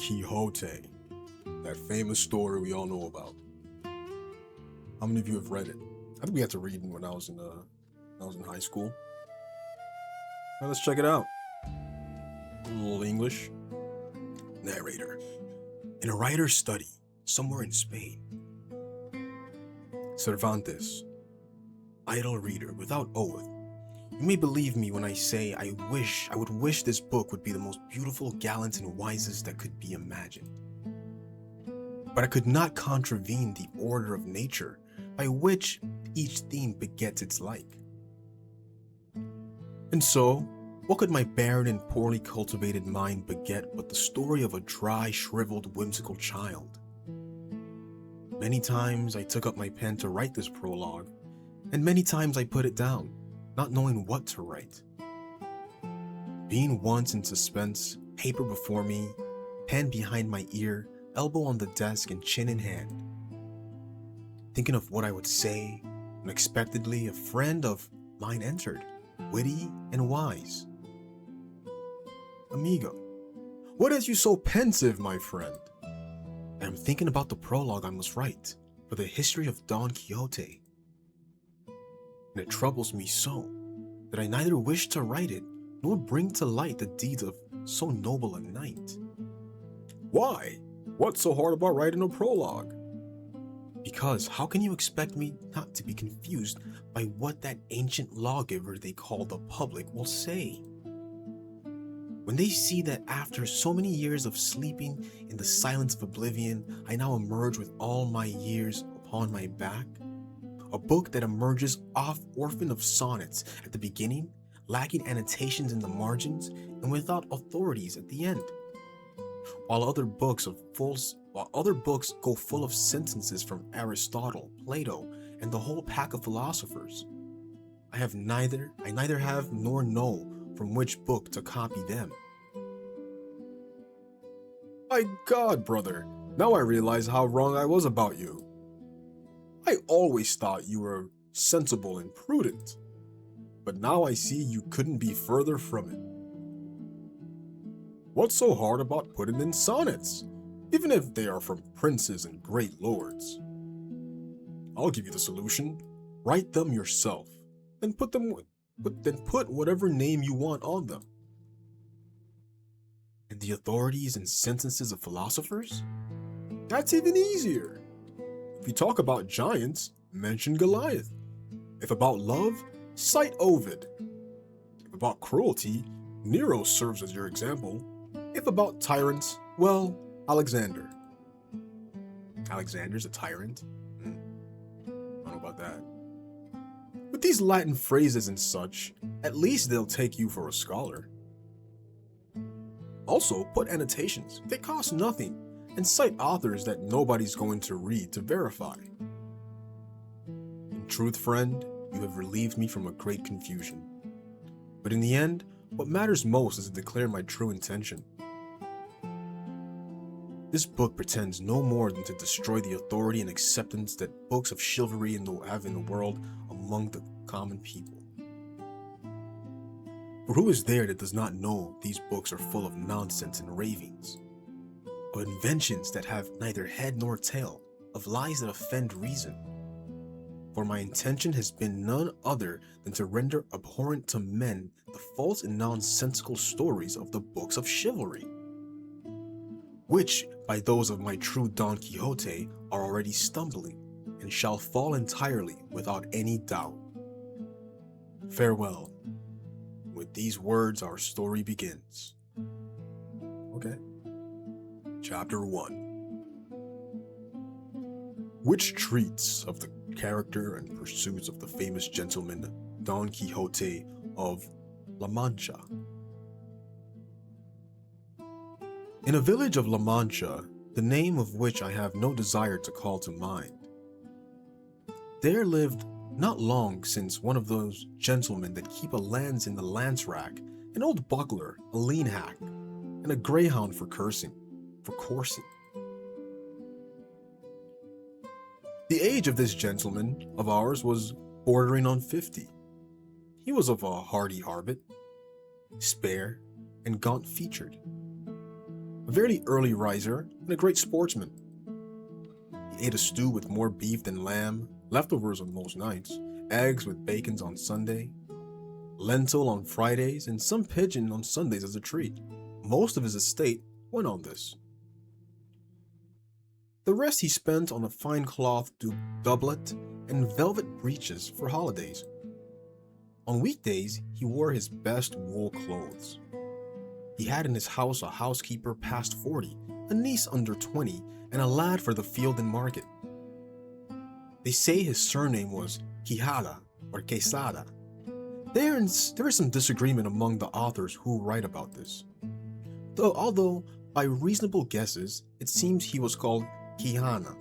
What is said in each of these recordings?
Quixote, that famous story we all know about. How many of you have read it? I think we had to read it when I was in high school. Now let's check it out. A little English. Narrator. In a writer's study, somewhere in Spain. Cervantes. Idle reader, without oath. You may believe me when I say I would wish this book would be the most beautiful, gallant, and wisest that could be imagined. But I could not contravene the order of nature by which each theme begets its like. And so, what could my barren and poorly cultivated mind beget but the story of a dry, shriveled, whimsical child? Many times I took up my pen to write this prologue, and many times I put it down, not knowing what to write. Being once in suspense, paper before me, pen behind my ear, elbow on the desk, and chin in hand. Thinking of what I would say, unexpectedly a friend of mine entered, witty and wise. Amigo, what has you so pensive, my friend? I am thinking about the prologue I must write for the history of Don Quixote. And it troubles me so that I neither wish to write it nor bring to light the deeds of so noble a knight. Why? What's so hard about writing a prologue? Because how can you expect me not to be confused by what that ancient lawgiver they call the public will say? When they see that after so many years of sleeping in the silence of oblivion, I now emerge with all my years upon my back, a book that emerges off orphan of sonnets at the beginning, lacking annotations in the margins, and without authorities at the end. While other books go full of sentences from Aristotle, Plato, and the whole pack of philosophers, I neither have nor know from which book to copy them. My God, brother, now I realize how wrong I was about you. I always thought you were sensible and prudent, but now I see you couldn't be further from it. What's so hard about putting in sonnets, even if they are from princes and great lords? I'll give you the solution. Write them yourself, then put whatever name you want on them. And the authorities and sentences of philosophers? That's even easier. If you talk about giants, mention Goliath. If about love, cite Ovid. If about cruelty, Nero serves as your example. If about tyrants, well, Alexander. Alexander's a tyrant? I don't know about that. With these Latin phrases and such, at least they'll take you for a scholar. Also, put annotations. They cost nothing, and cite authors that nobody's going to read to verify. In truth, friend, you have relieved me from a great confusion. But in the end, what matters most is to declare my true intention. This book pretends no more than to destroy the authority and acceptance that books of chivalry have in the world among the common people. For who is there that does not know these books are full of nonsense and ravings, of inventions that have neither head nor tail, of lies that offend reason? For my intention has been none other than to render abhorrent to men the false and nonsensical stories of the books of chivalry, which by those of my true Don Quixote are already stumbling, and shall fall entirely without any doubt. Farewell. With these words our story begins. Okay. Chapter 1, which treats of the character and pursuits of the famous gentleman Don Quixote of La Mancha. In a village of La Mancha, the name of which I have no desire to call to mind, there lived not long since one of those gentlemen that keep a lance in the lance rack, an old buckler, a lean hack, and a greyhound for coursing. The age of this gentleman of ours was bordering on 50. He was of a hardy habit, spare and gaunt-featured, a very early riser and a great sportsman. He ate a stew with more beef than lamb, leftovers on most nights, eggs with bacons on Sunday, lentil on Fridays, and some pigeon on Sundays as a treat. Most of his estate went on this. The rest he spent on a fine cloth doublet and velvet breeches for holidays. On weekdays, he wore his best wool clothes. He had in his house a housekeeper past 40, a niece under 20, and a lad for the field and market. They say his surname was Quijada or Quesada. There is some disagreement among the authors who write about this. Although, by reasonable guesses, it seems he was called Quijana?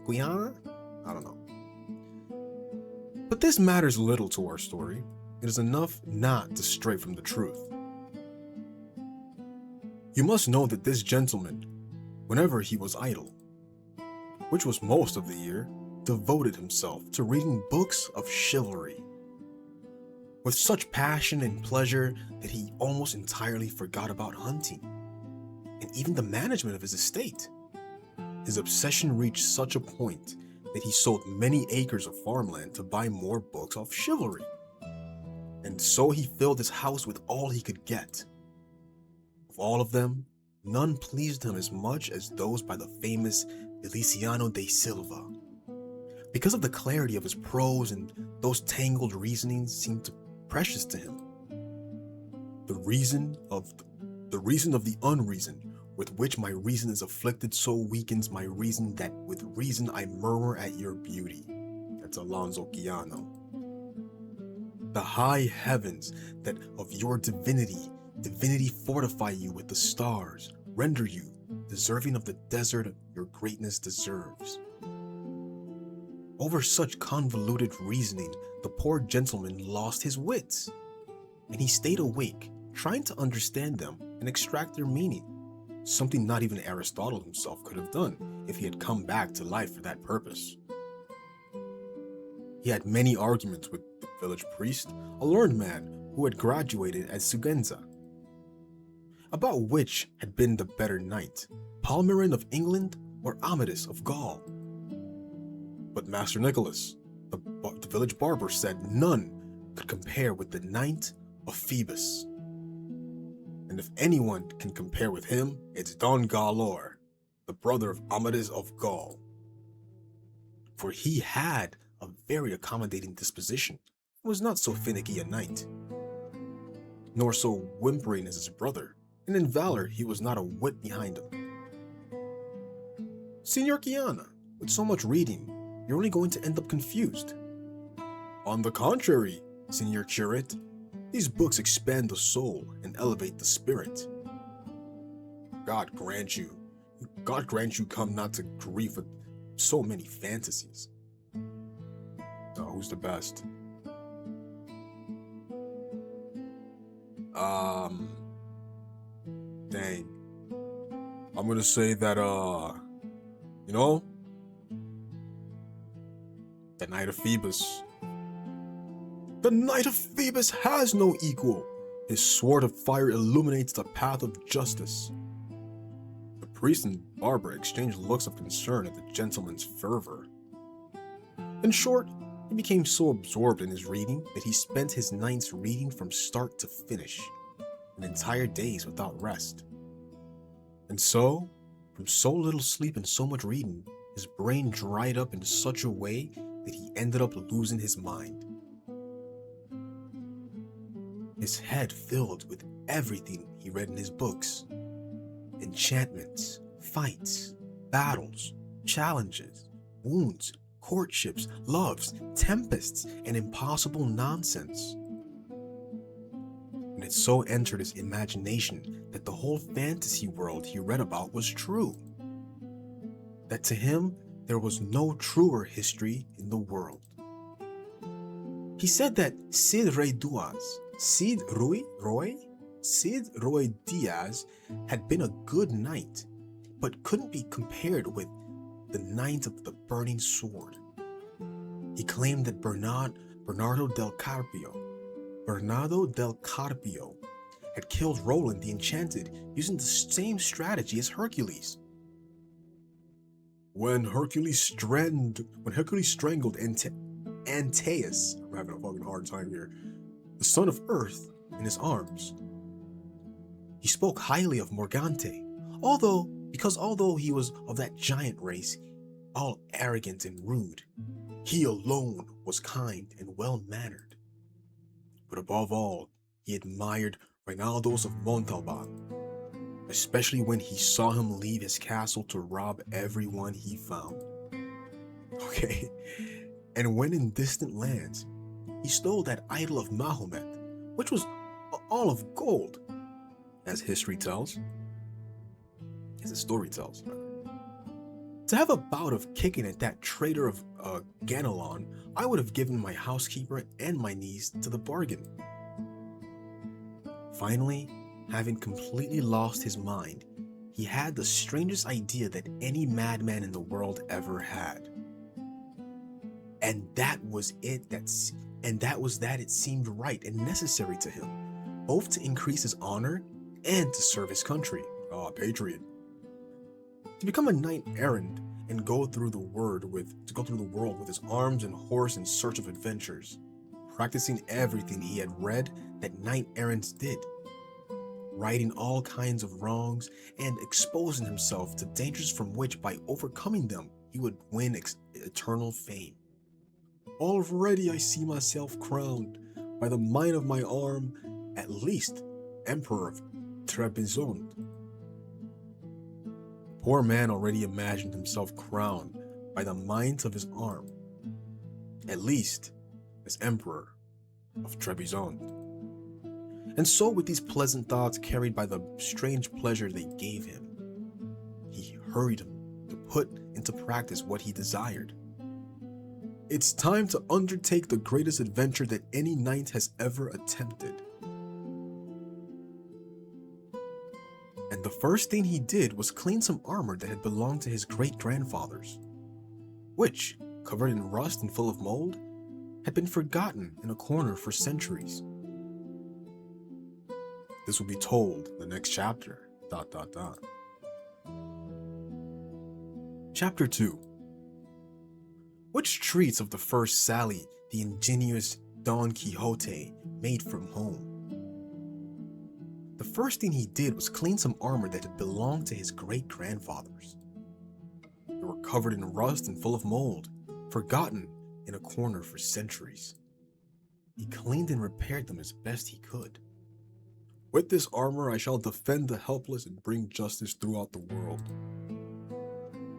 I don't know. But this matters little to our story. It is enough not to stray from the truth. You must know that this gentleman, whenever he was idle, which was most of the year, devoted himself to reading books of chivalry with such passion and pleasure that he almost entirely forgot about hunting and even the management of his estate. His obsession reached such a point that he sold many acres of farmland to buy more books of chivalry. And so he filled his house with all he could get. Of all of them, none pleased him as much as those by the famous Feliciano de Silva. Because of the clarity of his prose, and those tangled reasonings seemed precious to him. The reason of the unreason, with which my reason is afflicted, so weakens my reason that with reason I murmur at your beauty. That's Alonso Quijano. The high heavens that of your divinity fortify you with the stars, render you deserving of the desert your greatness deserves. Over such convoluted reasoning, the poor gentleman lost his wits, and he stayed awake, trying to understand them and extract their meaning, something not even Aristotle himself could have done if he had come back to life for that purpose. He had many arguments with the village priest, a learned man who had graduated at Sugenza, about which had been the better knight, Palmerin of England or Amadis of Gaul. But Master Nicholas, the village barber, said none could compare with the Knight of Phoebus. And if anyone can compare with him, it's Don Galor, the brother of Amadis of Gaul. For he had a very accommodating disposition, and was not so finicky a knight, nor so whimpering as his brother, and in valor he was not a whit behind him. Signor Chiana, with so much reading, you're only going to end up confused. On the contrary, Signor Curate, these books expand the soul and elevate the spirit. God grant you come not to grief with so many fantasies. Oh, who's the best? Dang. I'm gonna say that, the Knight of Phoebus. The Knight of Phoebus has no equal. His sword of fire illuminates the path of justice. The priest and barber exchanged looks of concern at the gentleman's fervor. In short, he became so absorbed in his reading that he spent his nights reading from start to finish, and entire days without rest. And so, from so little sleep and so much reading, his brain dried up in such a way that he ended up losing his mind. His head filled with everything he read in his books. Enchantments, fights, battles, challenges, wounds, courtships, loves, tempests, and impossible nonsense. And it so entered his imagination that the whole fantasy world he read about was true. That to him, there was no truer history in the world. He said that Cid Roy Diaz had been a good knight, but couldn't be compared with the Knight of the Burning Sword. He claimed that Bernardo del Carpio had killed Roland the Enchanted using the same strategy as Hercules. When Hercules strangled Antaeus, I'm having a fucking hard time here, the son of Earth, in his arms, he spoke highly of Morgante, although he was of that giant race, all arrogant and rude, he alone was kind and well-mannered. But above all, he admired Reinaldos of Montalban, especially when he saw him leave his castle to rob everyone he found. Okay, and when in distant lands, he stole that idol of Mahomet, which was all of gold, as history tells, as the story tells. To have a bout of kicking at that traitor of Ganelon, I would have given my housekeeper and my niece to the bargain. Finally, having completely lost his mind, he had the strangest idea that any madman in the world ever had. And that was that it seemed right and necessary to him, both to increase his honor and to serve his country. Patriot. To become a knight-errant and go through the world with his arms and horse in search of adventures, practicing everything he had read that knight-errants did, righting all kinds of wrongs and exposing himself to dangers from which, by overcoming them, he would win eternal fame. Already I see myself crowned, by the might of my arm, at least Emperor of Trebizond. The poor man already imagined himself crowned by the might of his arm, at least as Emperor of Trebizond. And so, with these pleasant thoughts carried by the strange pleasure they gave him, he hurried him to put into practice what he desired. It's time to undertake the greatest adventure that any knight has ever attempted. And the first thing he did was clean some armor that had belonged to his great-grandfathers, which, covered in rust and full of mold, had been forgotten in a corner for centuries. This will be told in the next chapter. ... Chapter 2, which treats of the first sally the ingenious Don Quixote made from home. The first thing he did was clean some armor that had belonged to his great-grandfathers. They were covered in rust and full of mold, forgotten in a corner for centuries. He cleaned and repaired them as best he could. With this armor I shall defend the helpless and bring justice throughout the world.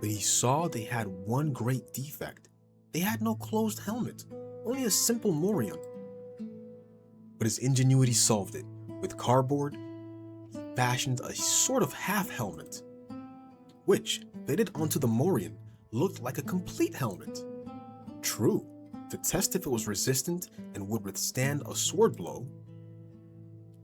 But he saw they had one great defect. They had no closed helmet, only a simple morion. But his ingenuity solved it. With cardboard, he fashioned a sort of half-helmet, which, fitted onto the morion, looked like a complete helmet. True, to test if it was resistant and would withstand a sword blow,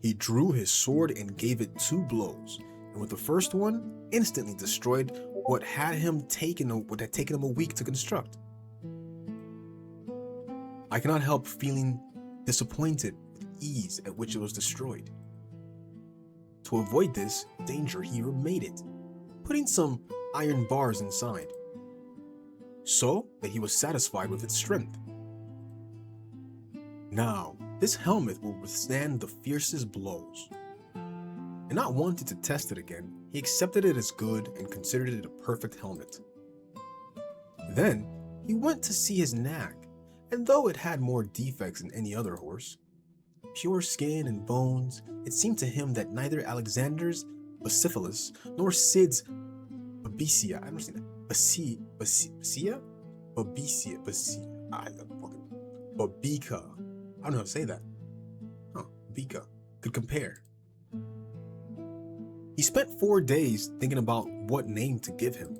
he drew his sword and gave it 2 blows, and with the first one, instantly destroyed what had taken him a week to construct. I cannot help feeling disappointed with ease at which it was destroyed. To avoid this danger, he remade it, putting some iron bars inside, so that he was satisfied with its strength. Now, this helmet will withstand the fiercest blows. And not wanting to test it again, he accepted it as good and considered it a perfect helmet. Then, he went to see his nag, and though it had more defects than any other horse, pure skin and bones, it seemed to him that neither Alexander's Bucephalus nor Sid's Babesia, I don't see that, Babica, I don't know how to say that, Babica, could compare. He spent 4 days thinking about what name to give him,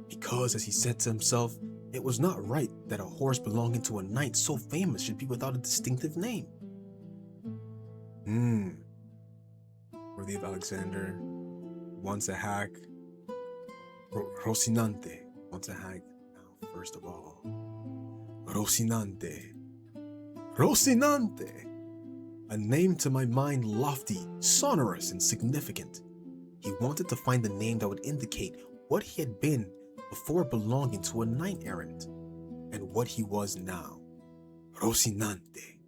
because, as he said to himself, it was not right that a horse belonging to a knight so famous should be without a distinctive name. Worthy of Alexander, once a hack, Rocinante, once a hack, now first of all, Rocinante. a name to my mind lofty, sonorous, and significant. He wanted to find a name that would indicate what he had been before belonging to a knight-errant, and what he was now. Rocinante,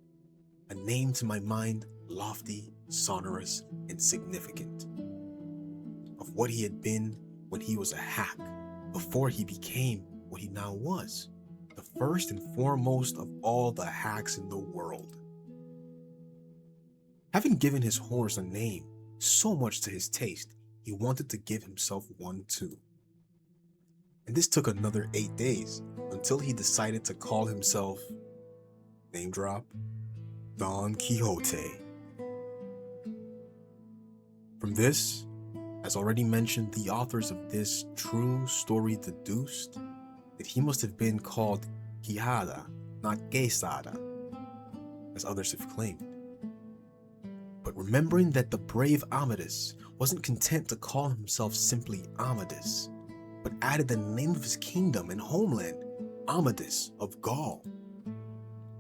a name to my mind lofty, sonorous, and significant. Of what he had been when he was a hack, before he became what he now was, the first and foremost of all the hacks in the world. Having given his horse a name so much to his taste, he wanted to give himself one too. And this took another 8 days until he decided to call himself, name drop, Don Quixote. From this, as already mentioned, the authors of this true story deduced that he must have been called Quijada, not Quesada, as others have claimed. But remembering that the brave Amadis wasn't content to call himself simply Amadis, but added the name of his kingdom and homeland, Amadis of Gaul.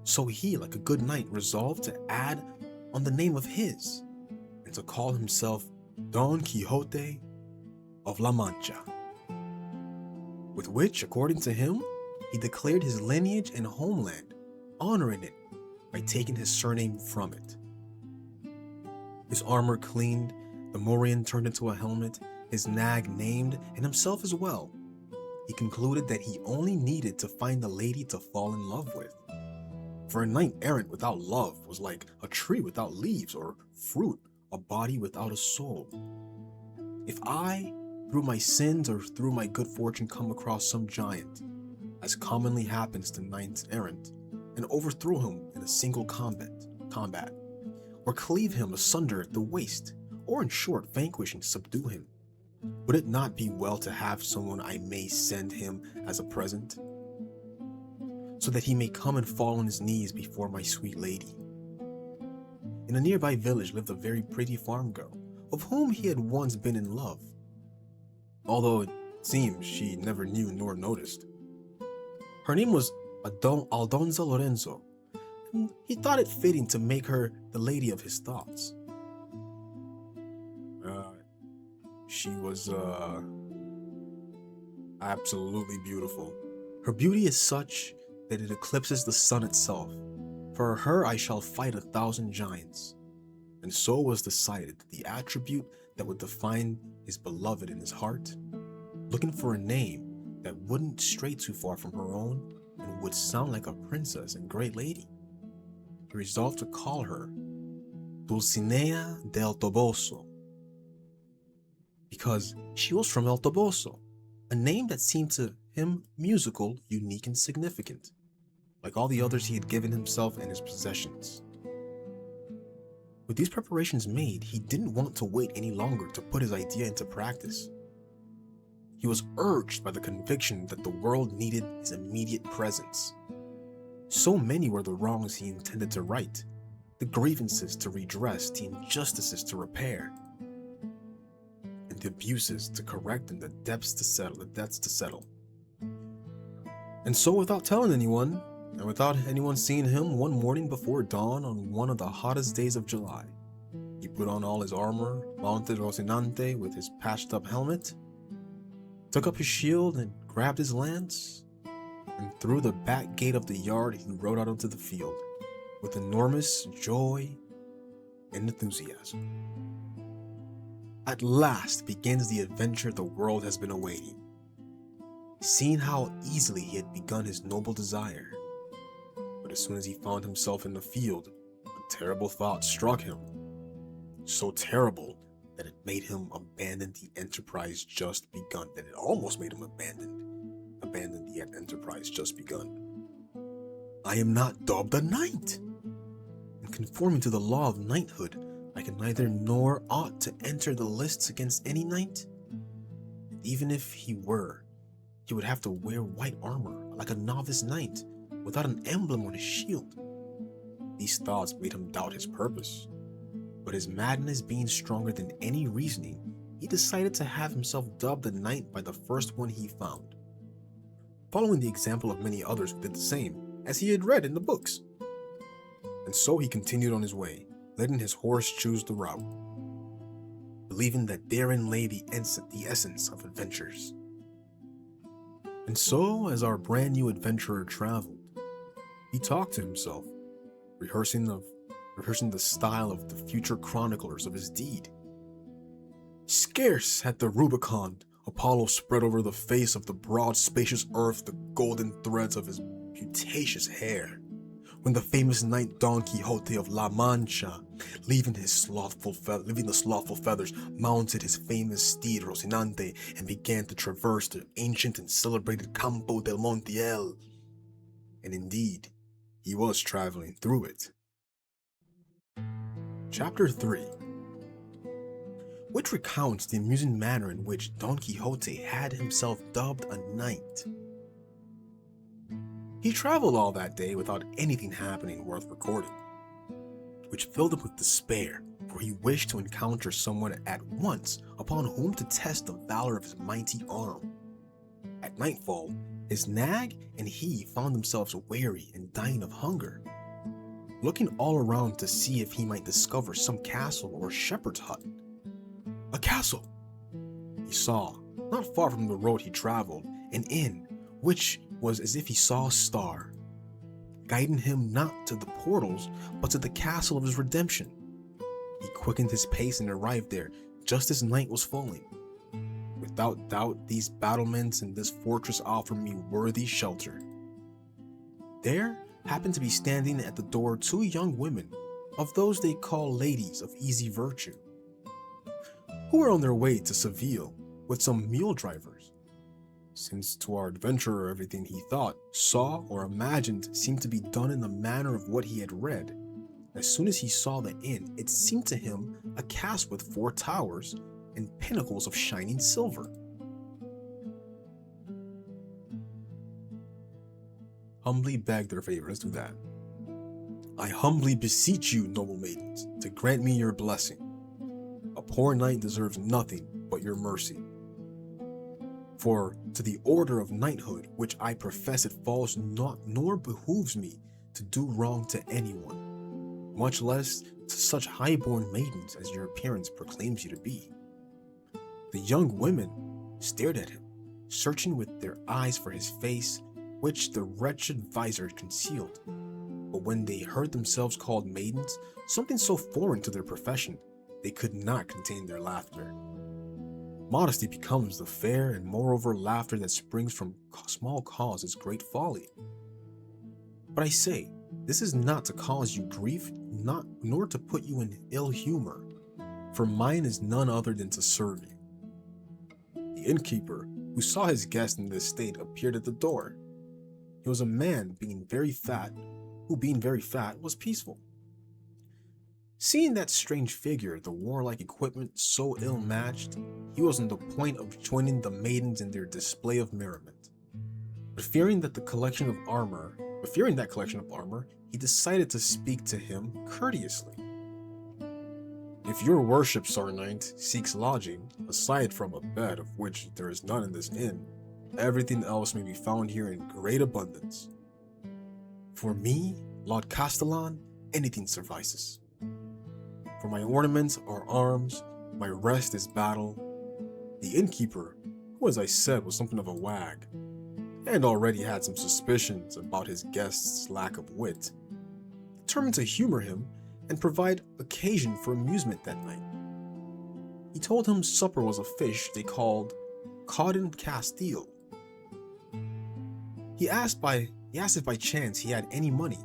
So he, like a good knight, resolved to add on the name of his, and to call himself Don Quixote of La Mancha, with which, according to him, he declared his lineage and homeland, honoring it by taking his surname from it. His armor cleaned, the morion turned into a helmet, his nag named, and himself as well. He concluded that he only needed to find a lady to fall in love with. For a knight-errant without love was like a tree without leaves, or fruit, a body without a soul. If I, through my sins or through my good fortune, come across some giant, as commonly happens to knights-errant, and overthrow him in a single combat, or cleave him asunder at the waist, or in short, vanquish and subdue him, would it not be well to have someone I may send him as a present, so that he may come and fall on his knees before my sweet lady? In a nearby village lived a very pretty farm girl, of whom he had once been in love, although it seems she never knew nor noticed. Her name was Aldonza Lorenzo, and he thought it fitting to make her the lady of his thoughts. She was absolutely beautiful. Her beauty is such that it eclipses the sun itself. For her I shall fight 1,000 giants. And so was decided that the attribute that would define his beloved in his heart, looking for a name that wouldn't stray too far from her own and would sound like a princess and great lady, he resolved to call her Dulcinea del Toboso, because she was from El Toboso, a name that seemed to him musical, unique, and significant, like all the others he had given himself and his possessions. With these preparations made, he didn't want to wait any longer to put his idea into practice. He was urged by the conviction that the world needed his immediate presence. So many were the wrongs he intended to right, the grievances to redress, the injustices to repair, and the abuses to correct, and the debts to settle. And so, without telling anyone, and without anyone seeing him, one morning before dawn on one of the hottest days of July, he put on all his armor, mounted Rocinante with his patched up helmet, took up his shield and grabbed his lance, and through the back gate of the yard he rode out onto the field with enormous joy and enthusiasm. At last begins the adventure the world has been awaiting. Seeing how easily he had begun his noble desire, but as soon as he found himself in the field, a terrible thought struck him, so terrible that it made him abandon the enterprise just begun, that it almost made him abandon the enterprise just begun. I am not dubbed a knight, and conforming to the law of knighthood, I can neither nor ought to enter the lists against any knight. And even if he were, he would have to wear white armor like a novice knight, without an emblem on his shield. These thoughts made him doubt his purpose, but his madness being stronger than any reasoning, he decided to have himself dubbed a knight by the first one he found, following the example of many others who did the same, as he had read in the books. And so he continued on his way, letting his horse choose the route, believing that therein lay the essence of adventures. And so, as our brand new adventurer traveled, he talked to himself, rehearsing the style of the future chroniclers of his deed. Scarce had the Rubicon Apollo spread over the face of the broad, spacious earth the golden threads of his beauteous hair, when the famous knight Don Quixote of La Mancha, leaving the slothful feathers, mounted his famous steed Rocinante and began to traverse the ancient and celebrated Campo del Montiel. And indeed, he was traveling through it. Chapter 3, which recounts the amusing manner in which Don Quixote had himself dubbed a knight. He traveled all that day without anything happening worth recording, which filled him with despair, for he wished to encounter someone at once upon whom to test the valor of his mighty arm. At nightfall, his nag and he found themselves weary and dying of hunger. Looking all around to see if he might discover some castle or shepherd's hut. A castle! He saw, not far from the road he traveled, an inn, which was as if he saw a star, guiding him not to the portals, but to the castle of his redemption. He quickened his pace and arrived there just as night was falling. Without doubt, these battlements and this fortress offered me worthy shelter. There happened to be standing at the door 2 young women, of those they call ladies of easy virtue, who were on their way to Seville with some mule drivers. Since to our adventurer everything he thought, saw, or imagined seemed to be done in the manner of what he had read, as soon as he saw the inn, it seemed to him a castle with 4 towers and pinnacles of shining silver. Humbly beg their favor. Let's do that. I humbly beseech you, noble maidens, to grant me your blessing. A poor knight deserves nothing but your mercy. For to the order of knighthood which I profess it falls not nor behooves me to do wrong to anyone, much less to such high-born maidens as your appearance proclaims you to be. The young women stared at him, searching with their eyes for his face, which the wretched visor concealed. But when they heard themselves called maidens, something so foreign to their profession, they could not contain their laughter. Modesty becomes the fair, and moreover laughter that springs from small cause is great folly. But I say, this is not to cause you grief, nor to put you in ill humor, for mine is none other than to serve you. The innkeeper, who saw his guest in this state, appeared at the door. He was a man who being very fat, was peaceful. Seeing that strange figure, the warlike equipment so ill-matched, he was on the point of joining the maidens in their display of merriment. But fearing that collection of armor, he decided to speak to him courteously. If your worship, Sir Knight, seeks lodging, aside from a bed of which there is none in this inn, everything else may be found here in great abundance. For me, Lord Castellan, anything suffices. For my ornaments are arms, my rest is battle. The innkeeper, who as I said was something of a wag, and already had some suspicions about his guest's lack of wit, determined to humor him and provide occasion for amusement that night. He told him supper was a fish they called codden castile. He asked if by chance he had any money.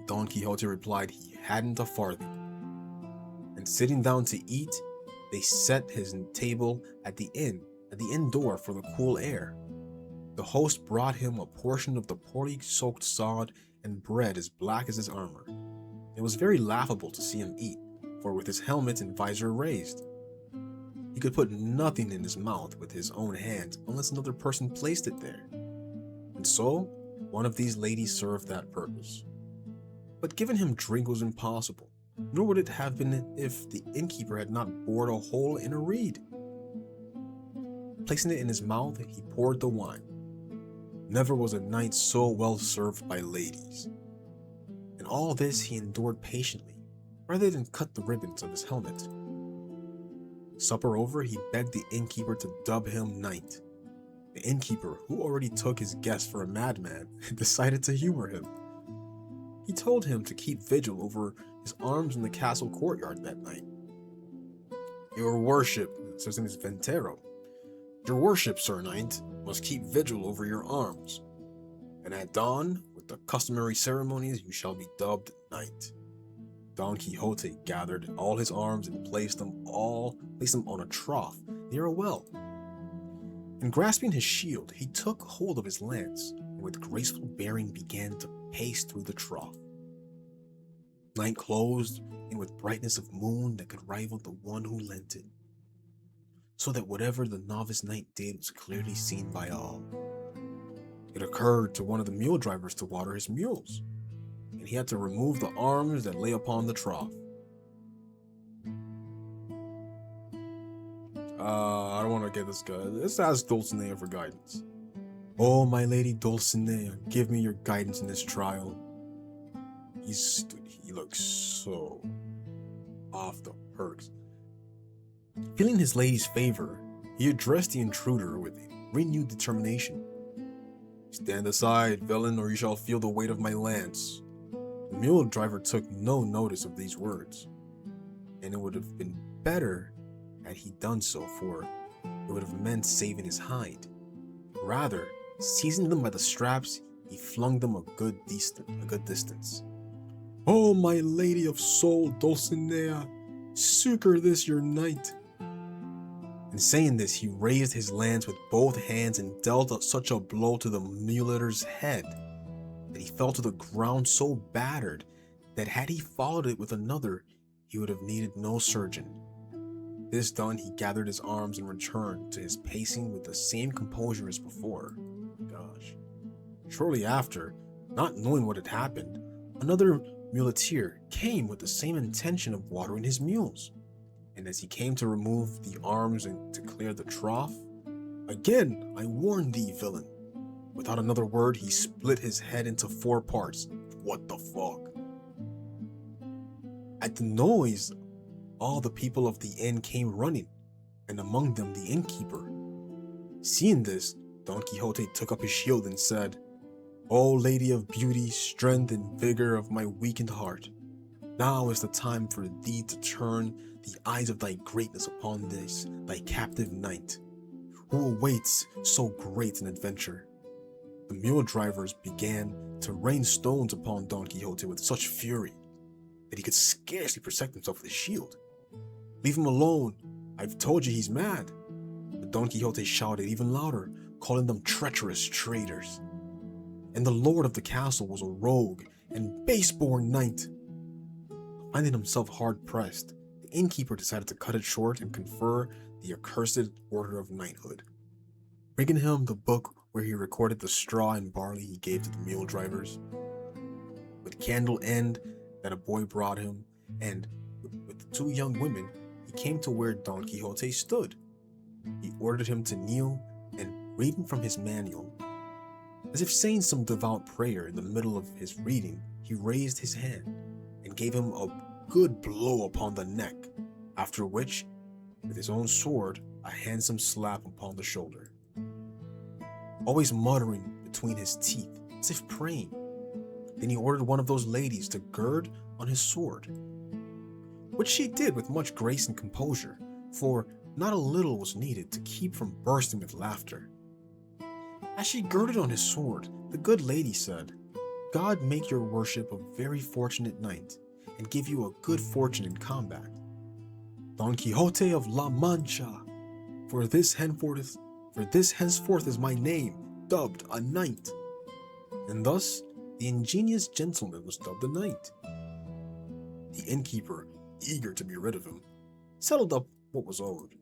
Don Quixote replied he hadn't a farthing. And sitting down to eat, they set his table at the inn door for the cool air. The host brought him a portion of the poorly soaked sod and bread as black as his armor. It was very laughable to see him eat, for with his helmet and visor raised, he could put nothing in his mouth with his own hands unless another person placed it there. And so, one of these ladies served that purpose. But giving him drink was impossible, nor would it have been if the innkeeper had not bored a hole in a reed. Placing it in his mouth, he poured the wine. Never was a knight so well served by ladies. And all this he endured patiently, rather than cut the ribbons of his helmet. Supper over, he begged the innkeeper to dub him knight. The innkeeper, who already took his guest for a madman, decided to humor him. He told him to keep vigil over his arms in the castle courtyard that night. Your worship, so his name is Ventero. Your worship, Sir Knight, must keep vigil over your arms. And at dawn, with the customary ceremonies, you shall be dubbed knight. Don Quixote gathered all his arms and placed them on a trough near a well. And grasping his shield, he took hold of his lance, and with graceful bearing began to pace through the trough. Night closed, and with brightness of moon that could rival the one who lent it, so that whatever the novice knight did was clearly seen by all. It occurred to one of the mule drivers to water his mules, and he had to remove the arms that lay upon the trough. I don't want to get this guy. Let's ask Dulcinea for guidance. Oh, my lady Dulcinea, give me your guidance in this trial. He looks so off the perks. Feeling his lady's favor, he addressed the intruder with renewed determination. Stand aside, villain, or you shall feel the weight of my lance. The mule driver took no notice of these words, and it would have been better had he done so, for it would have meant saving his hide. Rather, seizing them by the straps, he flung them a good distance. Oh, my lady of soul, Dulcinea, succor this your knight. In saying this, he raised his lance with both hands and dealt such a blow to the muleteer's head that he fell to the ground so battered that had he followed it with another, he would have needed no surgeon. This done, he gathered his arms and returned to his pacing with the same composure as before. Gosh. Shortly after, not knowing what had happened, another muleteer came with the same intention of watering his mules. And as he came to remove the arms and to clear the trough, again I warn thee, villain. Without another word, he split his head into 4 parts. What the fuck? At the noise, all the people of the inn came running, and among them the innkeeper. Seeing this, Don Quixote took up his shield and said, O lady of beauty, strength and vigor of my weakened heart, now is the time for thee to turn the eyes of thy greatness upon this, thy captive knight, who awaits so great an adventure. The mule drivers began to rain stones upon Don Quixote with such fury that he could scarcely protect himself with his shield. Leave him alone, I've told you he's mad. But Don Quixote shouted even louder, calling them treacherous traitors. And the lord of the castle was a rogue and base-born knight. Finding himself hard-pressed, the innkeeper decided to cut it short and confer the accursed order of knighthood. Bringing him the book where he recorded the straw and barley he gave to the mule drivers, with candle end that a boy brought him, and with the 2 young women, he came to where Don Quixote stood. He ordered him to kneel, and reading from his manual, as if saying some devout prayer in the middle of his reading, he raised his hand and gave him a good blow upon the neck, after which, with his own sword, a handsome slap upon the shoulder. Always muttering between his teeth, as if praying. Then he ordered one of those ladies to gird on his sword, which she did with much grace and composure, for not a little was needed to keep from bursting with laughter. As she girded on his sword, the good lady said, God make your worship a very fortunate knight, and give you a good fortune in combat. Don Quixote of La Mancha, for this henceforth is my name, dubbed a knight. And thus, the ingenious gentleman was dubbed a knight. The innkeeper, eager to be rid of him, settled up what was owed.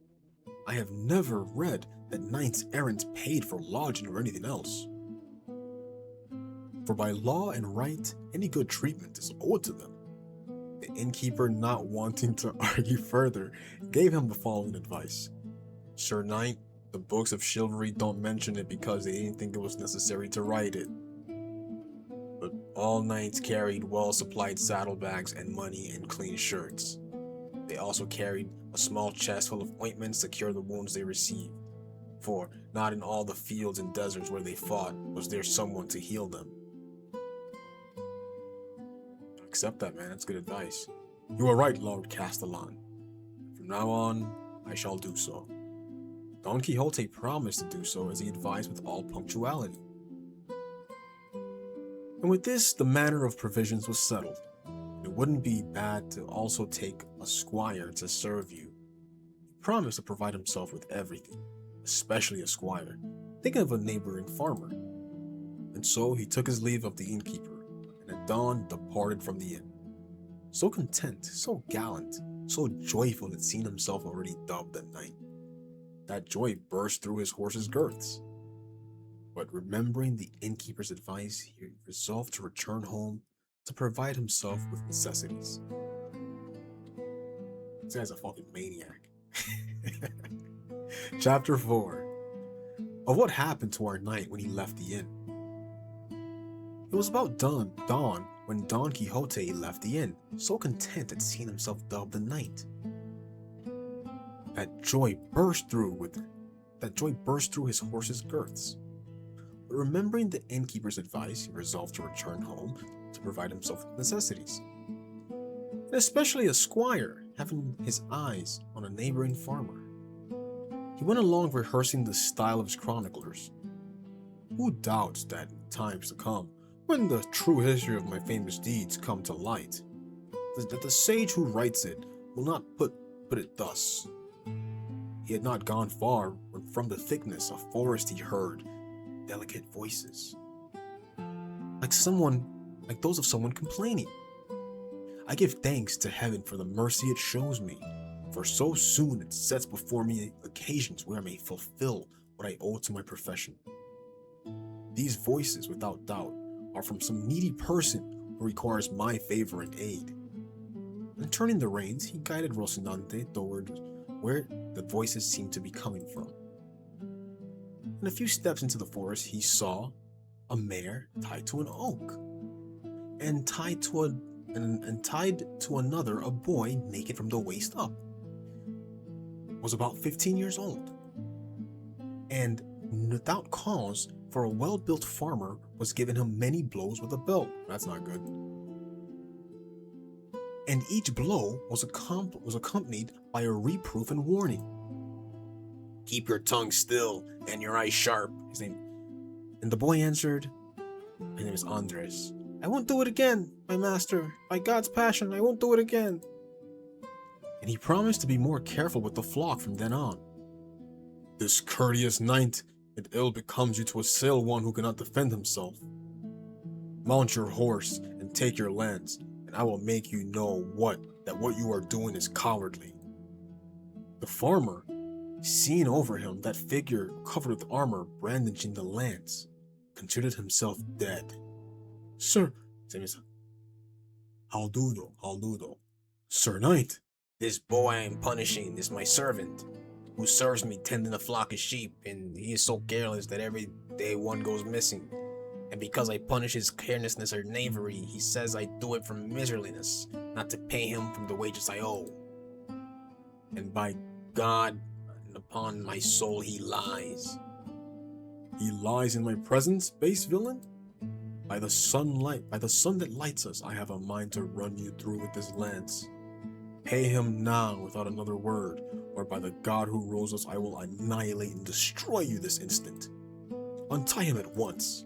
I have never read that knights errant paid for lodging or anything else. For by law and right, any good treatment is owed to them. The innkeeper, not wanting to argue further, gave him the following advice. Sir Knight, the books of chivalry don't mention it because they didn't think it was necessary to write it. But All knights carried well-supplied saddlebags and money and clean shirts. They also carried a small chest full of ointments to cure the wounds they received, for not in all the fields and deserts where they fought was there someone to heal them. Accept that, man. That's good advice. You are right, Lord Castellan. From now on, I shall do so. Don Quixote promised to do so as he advised with all punctuality. And with this, the matter of provisions was settled. It wouldn't be bad to also take a squire to serve you. He promised to provide himself with everything, especially a squire, thinking of a neighboring farmer. And so he took his leave of the innkeeper, and at dawn departed from the inn. So content, so gallant, so joyful at seeing himself already dubbed a knight. That joy burst through his horse's girths. But remembering the innkeeper's advice, he resolved to return home to provide himself with necessities. This guy's a fucking maniac. Chapter 4 of what happened to our knight when he left the inn. It was about dawn when Don Quixote left the inn, so content at seeing himself dubbed a knight. That joy burst through his horse's girths. But remembering the innkeeper's advice, he resolved to return home to provide himself with necessities. And especially a squire, having his eyes on a neighboring farmer. He went along rehearsing the style of his chroniclers. Who doubts that in times to come, when the true history of my famous deeds come to light, that the sage who writes it will not put it thus. He had not gone far when from the thickness of forest he heard delicate voices, like those of someone complaining. I give thanks to heaven for the mercy it shows me, for so soon it sets before me occasions where I may fulfill what I owe to my profession. These voices, without doubt, are from some needy person who requires my favor and aid. And turning the reins, he guided Rocinante toward where the voices seemed to be coming from. And a few steps into the forest, he saw a mare tied to an oak, and tied to another a boy naked from the waist up. Was about 15 years old, and without cause, for a well-built farmer was giving him many blows with a belt. That's not good. And each blow was accompanied by a reproof and warning. Keep your tongue still and your eyes sharp. And the boy answered, my name is Andres. I won't do it again, my master. By God's passion, I won't do it again. And he promised to be more careful with the flock from then on. Discourteous knight, it ill becomes you to assail one who cannot defend himself. Mount your horse and take your lance, and I will make you know that what you are doing is cowardly. The farmer, seeing over him that figure covered with armor brandishing the lance, considered himself dead. Sir, Haldudo. Sir Knight. This boy I am punishing is my servant, who serves me tending a flock of sheep, and he is so careless that every day one goes missing. And because I punish his carelessness or knavery, he says I do it from miserliness, not to pay him from the wages I owe. And by God, and upon my soul, he lies. He lies in my presence, base villain? By the sun that lights us, I have a mind to run you through with this lance. Pay him now without another word, or by the God who rules us, I will annihilate and destroy you this instant. Untie him at once.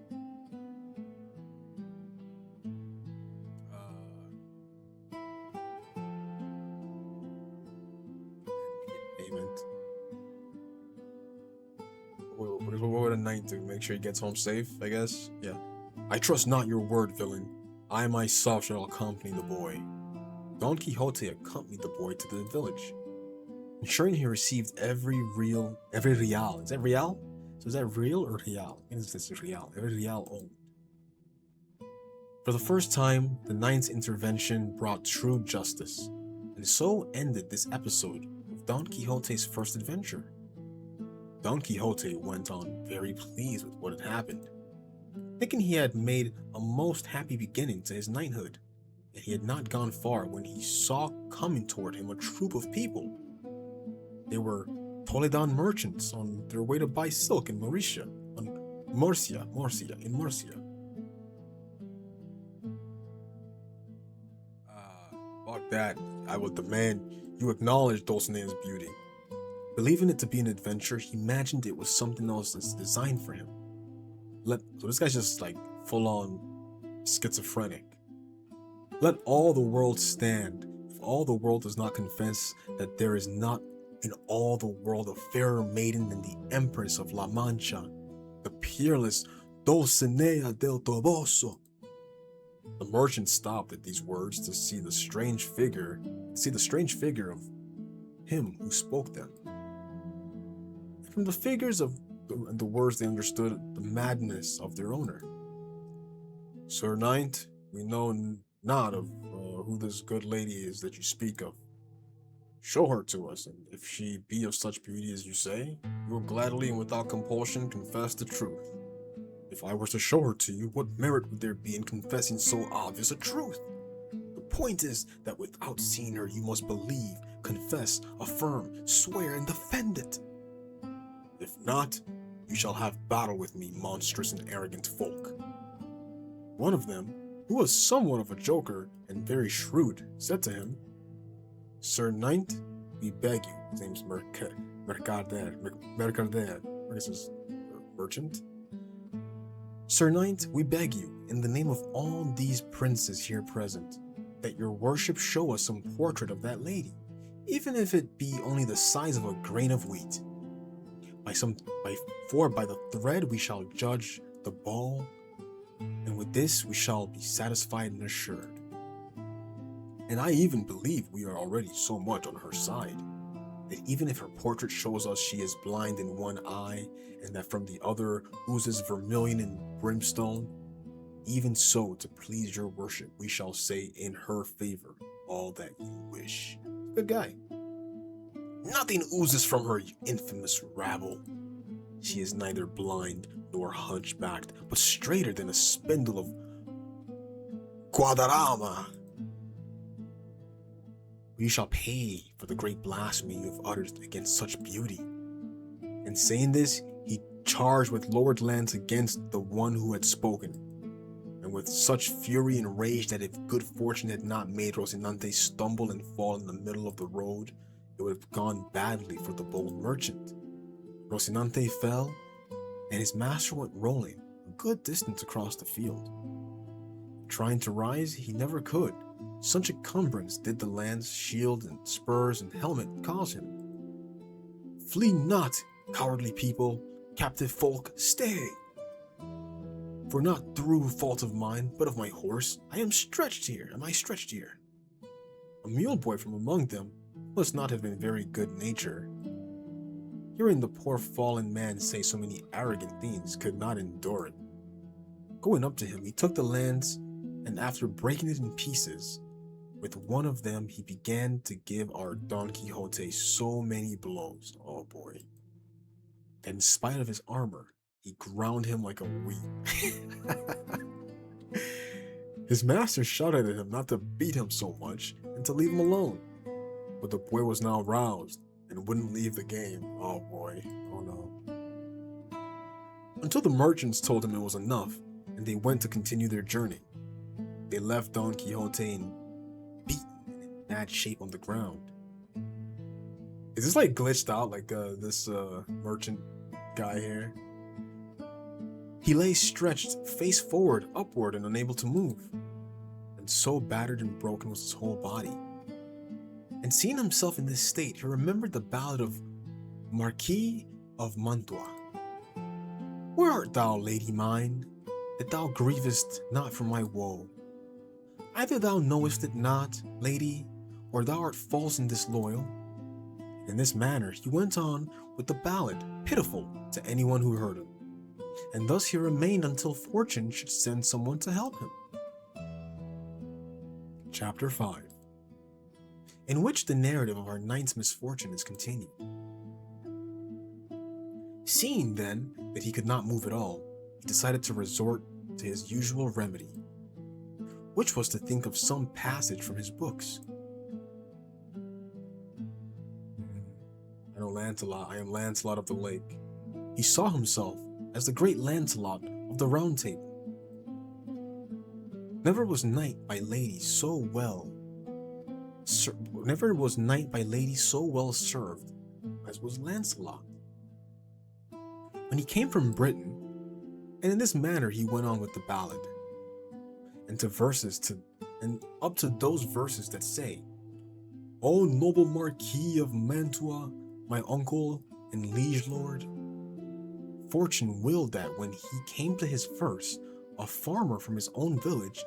Payment. What would a knight do? Make sure he gets home safe, I guess? Yeah. I trust not your word, villain. I myself shall accompany the boy. Don Quixote accompanied the boy to the village, ensuring he received every real. Is that real? So is that real or real? I think it's real. Every real owned. For the first time, the knight's intervention brought true justice, and so ended this episode of Don Quixote's first adventure. Don Quixote went on very pleased with what had happened, thinking he had made a most happy beginning to his knighthood, and he had not gone far when he saw coming toward him a troop of people. They were Toledan merchants on their way to buy silk in Murcia, in Murcia. Fuck that. I will demand you acknowledge Dulcinea's beauty. Believing it to be an adventure, he imagined it was something else that's designed for him. So this guy's just like full-on schizophrenic. Let all the world stand, if all the world does not confess that there is not in all the world a fairer maiden than the Empress of La Mancha, the peerless Dulcinea del Toboso. The merchant stopped at these words to see the strange figure of him who spoke them. From the figures of the words they understood the madness of their owner. Sir Knight, we know not of who this good lady is that you speak of. Show her to us, and if she be of such beauty as you say, we will gladly and without compulsion confess the truth. If I were to show her to you, what merit would there be in confessing so obvious a truth? The point is that without seeing her, you must believe, confess, affirm, swear, and defend it. If not, you shall have battle with me, monstrous and arrogant folk. One of them, who was somewhat of a joker and very shrewd, said to him, Sir Knight, we beg you, his name's Mercader, I guess it's merchant. Sir Knight, we beg you, in the name of all these princes here present, that your worship show us some portrait of that lady, even if it be only the size of a grain of wheat. For by the thread we shall judge the ball, and with this we shall be satisfied and assured. And I even believe we are already so much on her side, that even if her portrait shows us she is blind in one eye, and that from the other oozes vermilion and brimstone, even so, to please your worship, we shall say in her favor all that you wish. Good guy. Nothing oozes from her, you infamous rabble. She is neither blind nor hunchbacked, but straighter than a spindle of Guadarrama. You shall pay for the great blasphemy you have uttered against such beauty. And saying this, he charged with lowered lance against the one who had spoken, and with such fury and rage that if good fortune had not made Rocinante stumble and fall in the middle of the road, it would have gone badly for the bold merchant. Rocinante fell, and his master went rolling a good distance across the field. Trying to rise, he never could. Such encumbrance did the lance, shield, and spurs and helmet cause him. Flee not, cowardly people, captive folk, stay! For not through fault of mine, but of my horse, I am stretched here. A mule boy from among them must not have been very good-natured. Hearing the poor fallen man say so many arrogant things, could not endure it. Going up to him, he took the lance, and after breaking it in pieces, with one of them he began to give our Don Quixote so many blows, oh boy, that in spite of his armor, he ground him like a wheat. His master shouted at him not to beat him so much and to leave him alone. But the boy was now roused and wouldn't leave the game. Oh boy, oh no. Until the merchants told him it was enough, and they went to continue their journey. They left Don Quixote in beaten and in bad shape on the ground. Is this like glitched out, like this merchant guy here? He lay stretched, face forward, upward, and unable to move. And so battered and broken was his whole body. And seeing himself in this state, he remembered the ballad of Marquis of Mantua. Where art thou, lady mine, that thou grievest not for my woe? Either thou knowest it not, lady, or thou art false and disloyal. In this manner he went on with the ballad, pitiful to anyone who heard him. And thus he remained until fortune should send someone to help him. Chapter 5, in which the narrative of our knight's misfortune is continued. Seeing then that he could not move at all, he decided to resort to his usual remedy, which was to think of some passage from his books. I am Lancelot of the Lake. He saw himself as the great Lancelot of the Round Table. Never was knight by lady so well served as was Lancelot. When he came from Britain, and in this manner he went on with the ballad, and up to those verses that say, "O noble Marquis of Mantua, my uncle and liege lord." Fortune willed that when he came to his verse, a farmer from his own village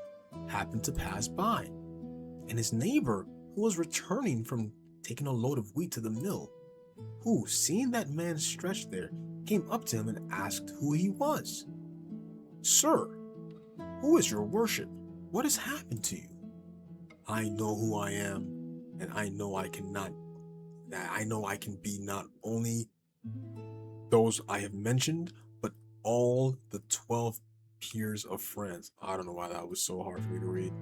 happened to pass by, and his neighbor, who was returning from taking a load of wheat to the mill, who, seeing that man stretched there, came up to him and asked who he was. "Sir, who is your worship? What has happened to you?" "I know who I am, and I know I can be not only those I have mentioned, but all the 12 peers of France." I don't know why that was so hard for me to read.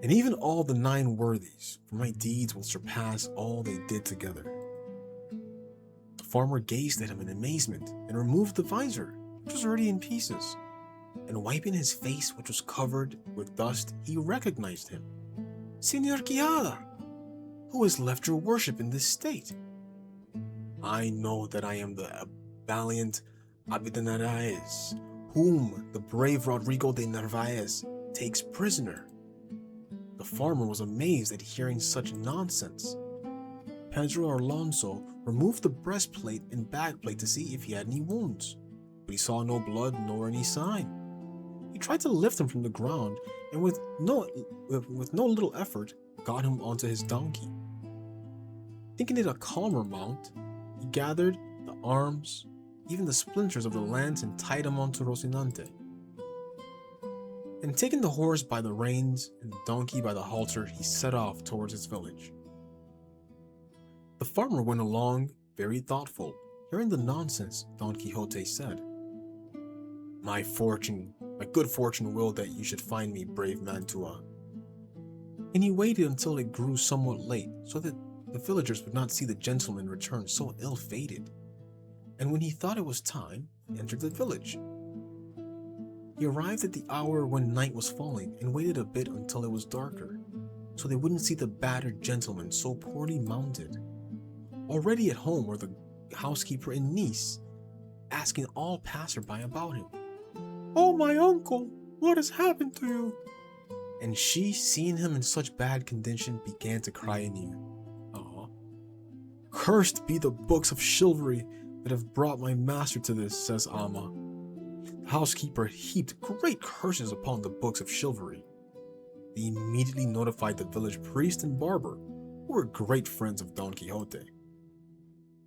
"And even all the 9 worthies, for my deeds will surpass all they did together." The farmer gazed at him in amazement and removed the visor, which was already in pieces, and wiping his face, which was covered with dust, he recognized him. "Señor Quijada, who has left your worship in this state?" "I know that I am the valiant Abinadárez, whom the brave Rodrigo de Narvaez takes prisoner." The farmer was amazed at hearing such nonsense. Pedro Alonso removed the breastplate and backplate to see if he had any wounds, but he saw no blood nor any sign. He tried to lift him from the ground, and with no little effort, got him onto his donkey. Thinking it a calmer mount, he gathered the arms, even the splinters of the lance, and tied him onto Rocinante. And taking the horse by the reins and the donkey by the halter, he set off towards his village. The farmer went along very thoughtful, hearing the nonsense Don Quixote said. My good fortune willed that you should find me, brave Mantua." And he waited until it grew somewhat late, so that the villagers would not see the gentleman return so ill-fated. And when he thought it was time, he entered the village. He arrived at the hour when night was falling, and waited a bit until it was darker, so they wouldn't see the battered gentleman so poorly mounted. Already at home were the housekeeper and niece, asking all passer-by about him. "Oh, my uncle, what has happened to you?" And she, seeing him in such bad condition, began to cry anew. "Cursed be the books of chivalry that have brought my master to this," says Amma. The housekeeper heaped great curses upon the books of chivalry. They immediately notified the village priest and barber, who were great friends of Don Quixote,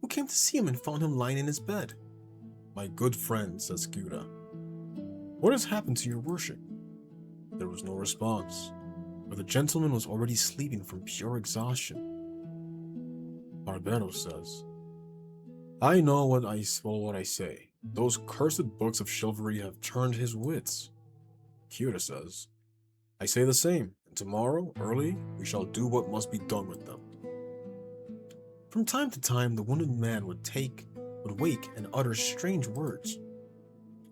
who came to see him and found him lying in his bed. "My good friend," says Cura, "what has happened to your worship?" There was no response, for the gentleman was already sleeping from pure exhaustion. Barbero says, "I know what I say. Those cursed books of chivalry have turned his wits." Cura says, "I say the same, and tomorrow, early, we shall do what must be done with them." From time to time, the wounded man would wake and utter strange words.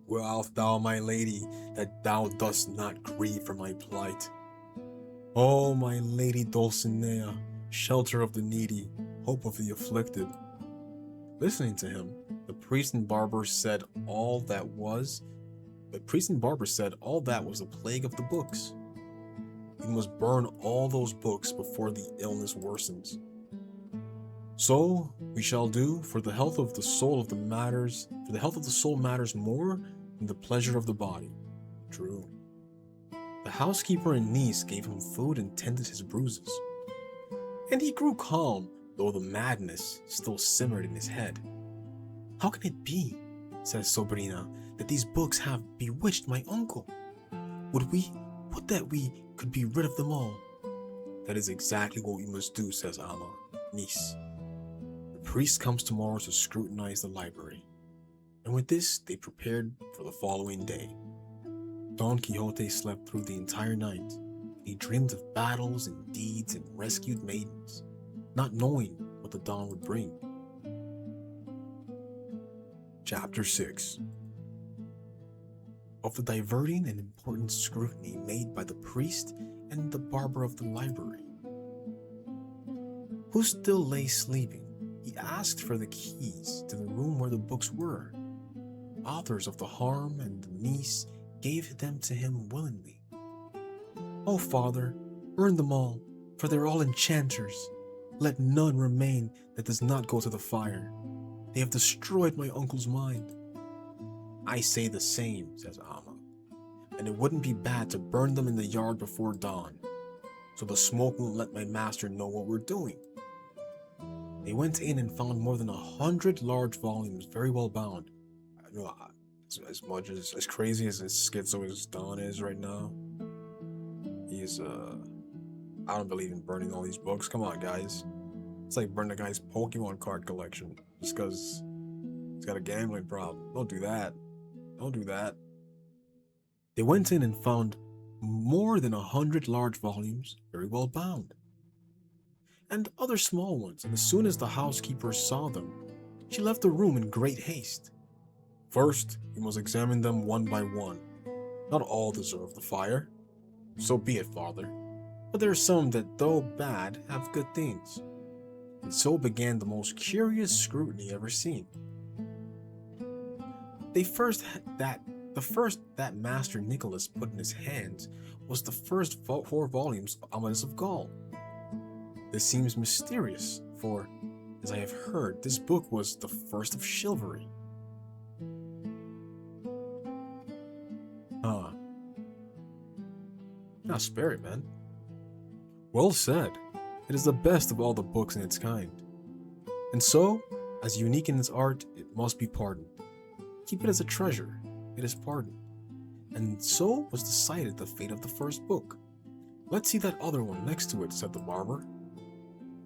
"Where art thou, my lady, that thou dost not grieve for my plight? Oh, my lady Dulcinea, shelter of the needy, hope of the afflicted." Listening to him, the priest and barber said all that was the plague of the books. He must burn all those books before the illness worsens. So we shall do, for the health of the soul matters more than the pleasure of the body. True. The housekeeper and niece gave him food and tended his bruises, and he grew calm, though the madness still simmered in his head. "How can it be," says Sobrina, "that these books have bewitched my uncle? Would that we could be rid of them all." "That is exactly what we must do," says Amma. "Niece, the priest comes tomorrow to scrutinize the library. And with this, they prepared for the following day. Don Quixote slept through the entire night. He dreamed of battles and deeds and rescued maidens, not knowing what the dawn would bring. Chapter 6. Of the diverting and important scrutiny made by the priest and the barber of the library, who still lay sleeping, he asked for the keys to the room where the books were. Authors of the harm and the niece gave them to him willingly. "Oh, father, burn them all, for they're all enchanters. Let none remain that does not go to the fire. They have destroyed my uncle's mind." "I say the same," says Amma, "and it wouldn't be bad to burn them in the yard before dawn, so the smoke won't let my master know what we're doing." They went in and found more than 100 large volumes, very well bound. I know, as crazy as schizo as Don is right now, he's I don't believe in burning all these books. Come on, guys. It's like burning a guy's Pokemon card collection just because he's got a gambling problem. Don't do that. Don't do that. They went in and found more than 100 large volumes, very well bound, and other small ones, and as soon as the housekeeper saw them, she left the room in great haste. "First, you must examine them one by one. Not all deserve the fire." "So be it, father. But there are some that, though bad, have good things." And so began the most curious scrutiny ever seen. The first that Master Nicholas put in his hands was the first 4 volumes of Amadis of Gaul. This seems mysterious, for, as I have heard, this book was the first of chivalry. Now spare it, man. Well said. It is the best of all the books in its kind. And so, as unique in its art, it must be pardoned. Keep it as a treasure. It is pardoned. And so was decided the fate of the first book. "Let's see that other one next to it," said the barber.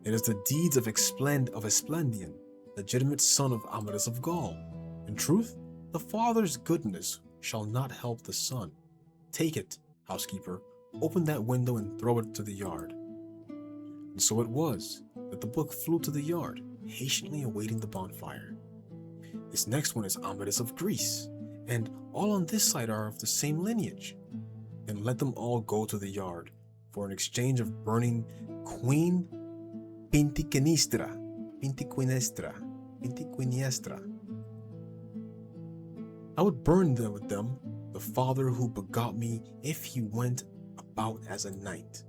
"It is the deeds of Esplandian, legitimate son of Amadis of Gaul. In truth, the father's goodness shall not help the son. Take it, housekeeper, open that window and throw it to the yard." And so it was that the book flew to the yard, patiently awaiting the bonfire. This next one is Amadis of Greece, and all on this side are of the same lineage. Then let them all go to the yard, for an exchange of burning Queen Pintiquinestra. I would burn them with them, the father who begot me, if he went about as a knight.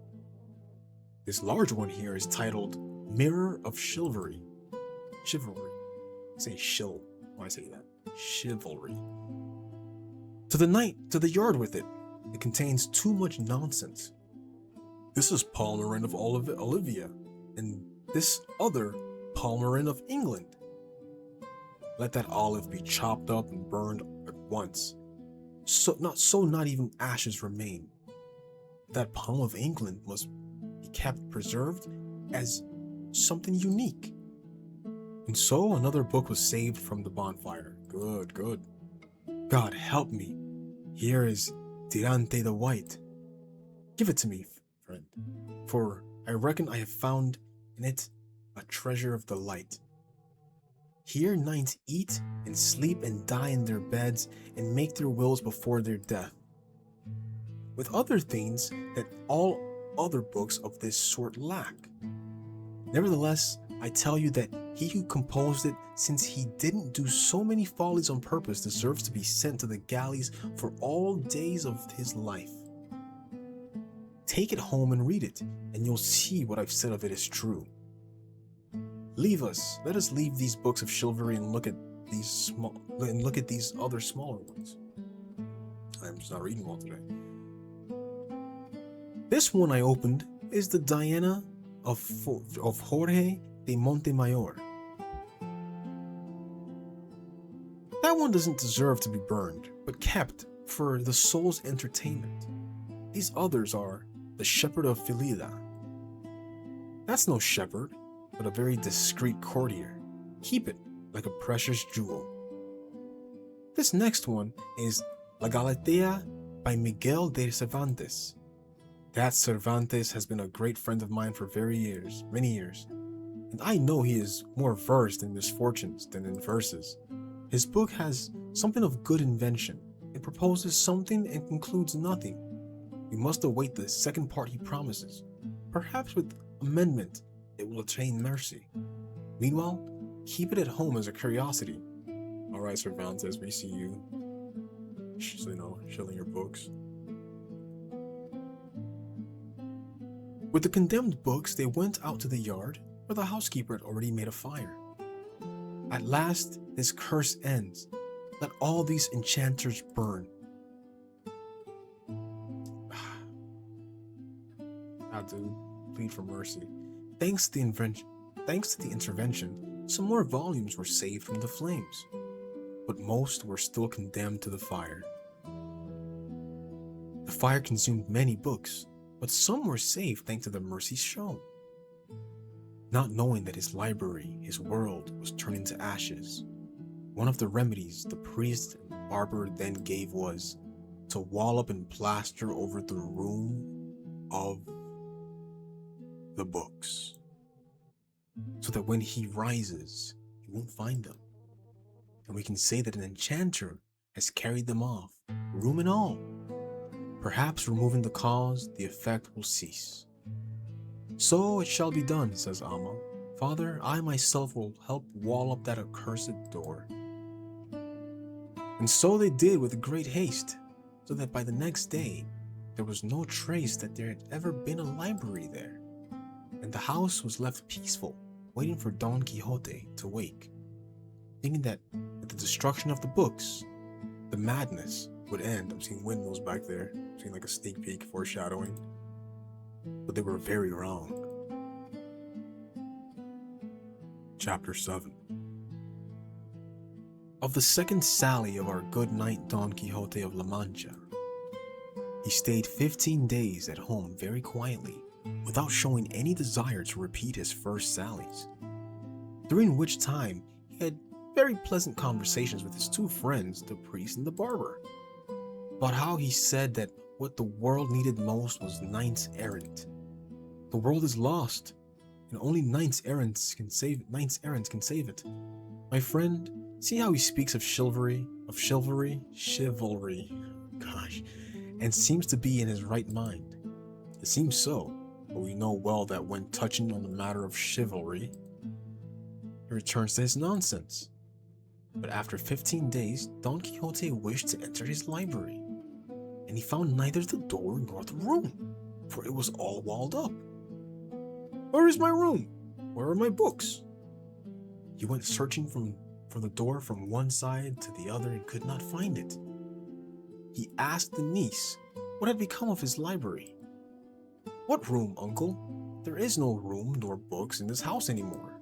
This large one here is titled Mirror of Chivalry. Chivalry. I say shill. Why say that? Chivalry. To the yard with it. It contains too much nonsense. This is Palmerin of Olivia, and this other Palmerin of England. Let that olive be chopped up and burned at once. Not even ashes remain. That palm of England must be kept preserved as something unique. And so another book was saved from the bonfire. Good, good. God help me. Here is Tirante the White. Give it to me, friend, for I reckon I have found in it a treasure of the light. Here knights eat and sleep and die in their beds and make their wills before their death, with other things that all other books of this sort lack. Nevertheless, I tell you that he who composed it, since he didn't do so many follies on purpose, deserves to be sent to the galleys for all days of his life. Take it home and read it, and you'll see what I've said of it is true. Let us leave these books of chivalry and look at these other smaller ones. I'm just not reading well today. This one I opened is the Diana of Jorge de Montemayor. That one doesn't deserve to be burned, but kept for the soul's entertainment. These others are the Shepherd of Philida. That's no shepherd, but a very discreet courtier. Keep it like a precious jewel. This next one is La Galatea by Miguel de Cervantes. That Cervantes has been a great friend of mine for many years, and I know he is more versed in misfortunes than in verses. His book has something of good invention. It proposes something and concludes nothing. We must await the second part he promises. Perhaps with amendment, it will attain mercy. Meanwhile, keep it at home as a curiosity. Alright, Cervantes, we see you. Shilling your books. With the condemned books, they went out to the yard where the housekeeper had already made a fire. At last, this curse ends. Let all these enchanters burn. I do plead for mercy. Thanks to the intervention, some more volumes were saved from the flames, but most were still condemned to the fire. The fire consumed many books, but some were saved thanks to the mercy shown. Not knowing that his library, his world, was turning to ashes, one of the remedies the priest and barber then gave was to wall up and plaster over the room of the books, so that when he rises, he won't find them. And we can say that an enchanter has carried them off, room and all. Perhaps removing the cause, the effect will cease. So it shall be done, says Amma. Father, I myself will help wall up that accursed door. And so they did with great haste, so that by the next day, there was no trace that there had ever been a library there, and the house was left peaceful, waiting for Don Quixote to wake, thinking that with the destruction of the books, the madness would end. I'm seeing windmills back there, I'm seeing like a sneak peek foreshadowing, but they were very wrong. Chapter 7. Of the second sally of our good knight Don Quixote of La Mancha. He stayed 15 days at home very quietly, without showing any desire to repeat his first sallies, during which time he had very pleasant conversations with his two friends, the priest and the barber, about how he said that what the world needed most was knights errant. The world is lost, and only knights errant can save it. My friend, see how he speaks of chivalry, gosh, and seems to be in his right mind. It seems so, but we know well that when touching on the matter of chivalry, he returns to his nonsense. But after 15 days, Don Quixote wished to enter his library, and he found neither the door nor the room, for it was all walled up. Where is my room? Where are my books? He went searching for the door from one side to the other and could not find it. He asked the niece what had become of his library. What room, uncle? There is no room nor books in this house anymore,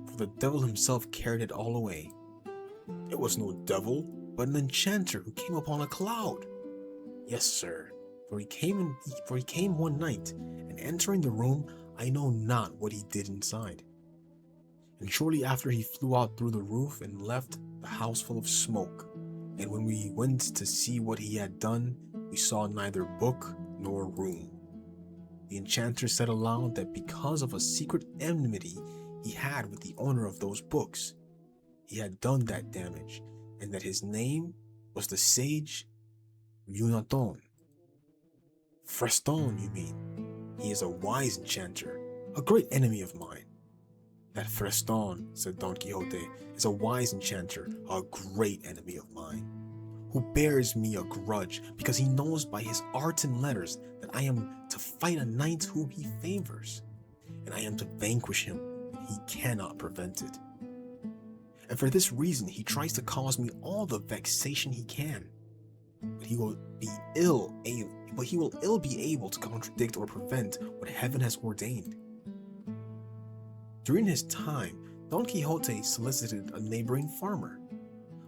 for the devil himself carried it all away. It was no devil, but an enchanter who came upon a cloud. Yes, sir, for he came one night, and entering the room, I know not what he did inside. And shortly after he flew out through the roof and left the house full of smoke. And when we went to see what he had done, we saw neither book nor room. The enchanter said aloud that because of a secret enmity he had with the owner of those books, he had done that damage, and that his name was the sage Yunaton. Freston, you mean? He is a wise enchanter, a great enemy of mine. That Freston, said Don Quixote, is a wise enchanter, a great enemy of mine, who bears me a grudge because he knows by his arts and letters that I am to fight a knight whom he favors, and I am to vanquish him, and he cannot prevent it. And for this reason he tries to cause me all the vexation he can, but he will ill be able to contradict or prevent what heaven has ordained. During his time, Don Quixote solicited a neighboring farmer,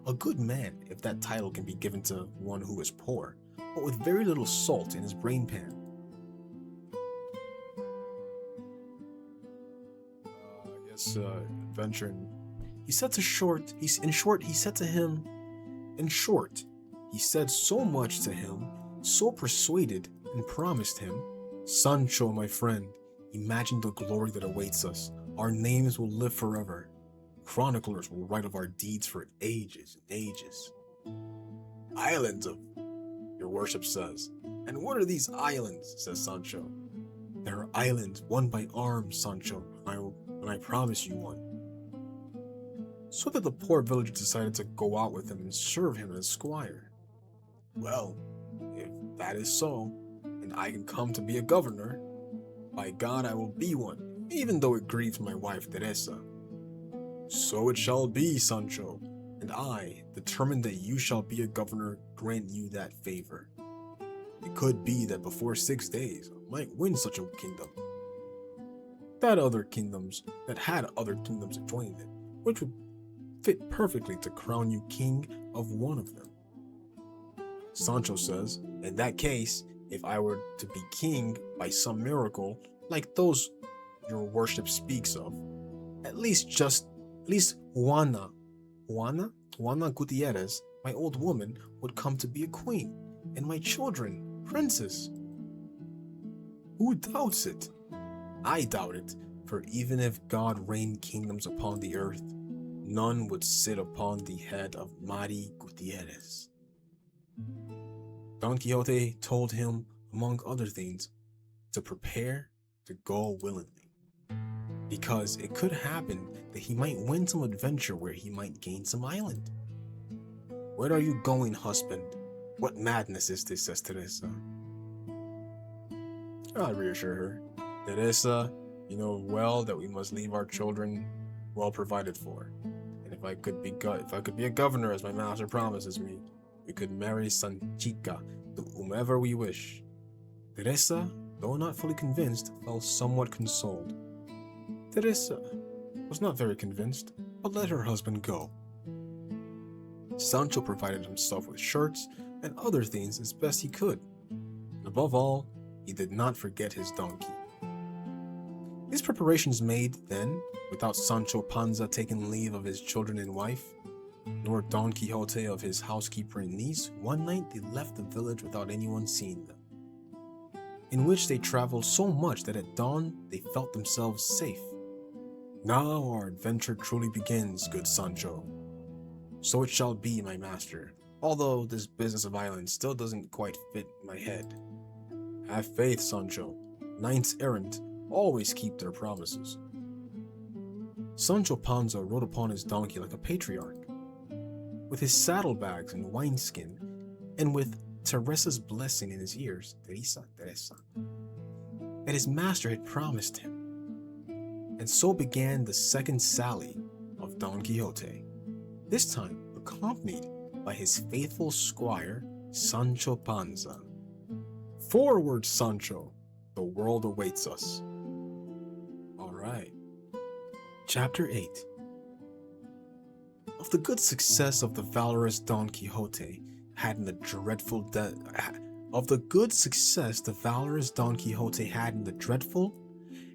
a good man, if that title can be given to one who is poor, but with very little salt in his brain pan. Adventuring. He said to him, In short, he said so much to him, so persuaded, and promised him, Sancho, my friend, imagine the glory that awaits us. Our names will live forever. Chroniclers will write of our deeds for ages and ages. Islands of, your worship says. And what are these islands, says Sancho. There are islands won by arms, Sancho, and I promise you one. So that the poor villager decided to go out with him and serve him as squire. Well, if that is so, and I can come to be a governor, by God I will be one, even though it grieves my wife Teresa. So it shall be, Sancho, and I, determined that you shall be a governor, grant you that favor. It could be that before 6 days I might win such a kingdom. That had other kingdoms joining it, which would fit perfectly to crown you king of one of them. Sancho says, in that case, if I were to be king by some miracle, like those your worship speaks of, at least Juana Gutierrez, my old woman, would come to be a queen, and my children, princes. Who doubts it? I doubt it, for even if God rained kingdoms upon the earth, none would sit upon the head of Mari Gutierrez. Don Quixote told him, among other things, to prepare to go willingly, because it could happen that he might win some adventure where he might gain some island. Where are you going, husband? What madness is this, says Teresa. I reassure her, Teresa, you know well that we must leave our children well provided for, and if I could be a governor as my master promises me, we could marry Sanchica to whomever we wish. Teresa, though not fully convinced, felt somewhat consoled. Teresa was not very convinced, but let her husband go. Sancho provided himself with shirts and other things as best he could. And above all, he did not forget his donkey. These preparations made, then, without Sancho Panza taking leave of his children and wife, nor Don Quixote of his housekeeper and niece, one night they left the village without anyone seeing them, in which they traveled so much that at dawn they felt themselves safe. Now our adventure truly begins, good Sancho. So it shall be, my master, although this business of islands still doesn't quite fit in my head. Have faith, Sancho. Knights errant always keep their promises. Sancho Panza rode upon his donkey like a patriarch, with his saddlebags and wineskin, and with Teresa's blessing in his ears, Teresa, that his master had promised him. And so began the second sally of Don Quixote, this time accompanied by his faithful squire, Sancho Panza. Forward, Sancho! The world awaits us. Alright. Chapter 8. Of the good success of the valorous Don Quixote had in the dreadful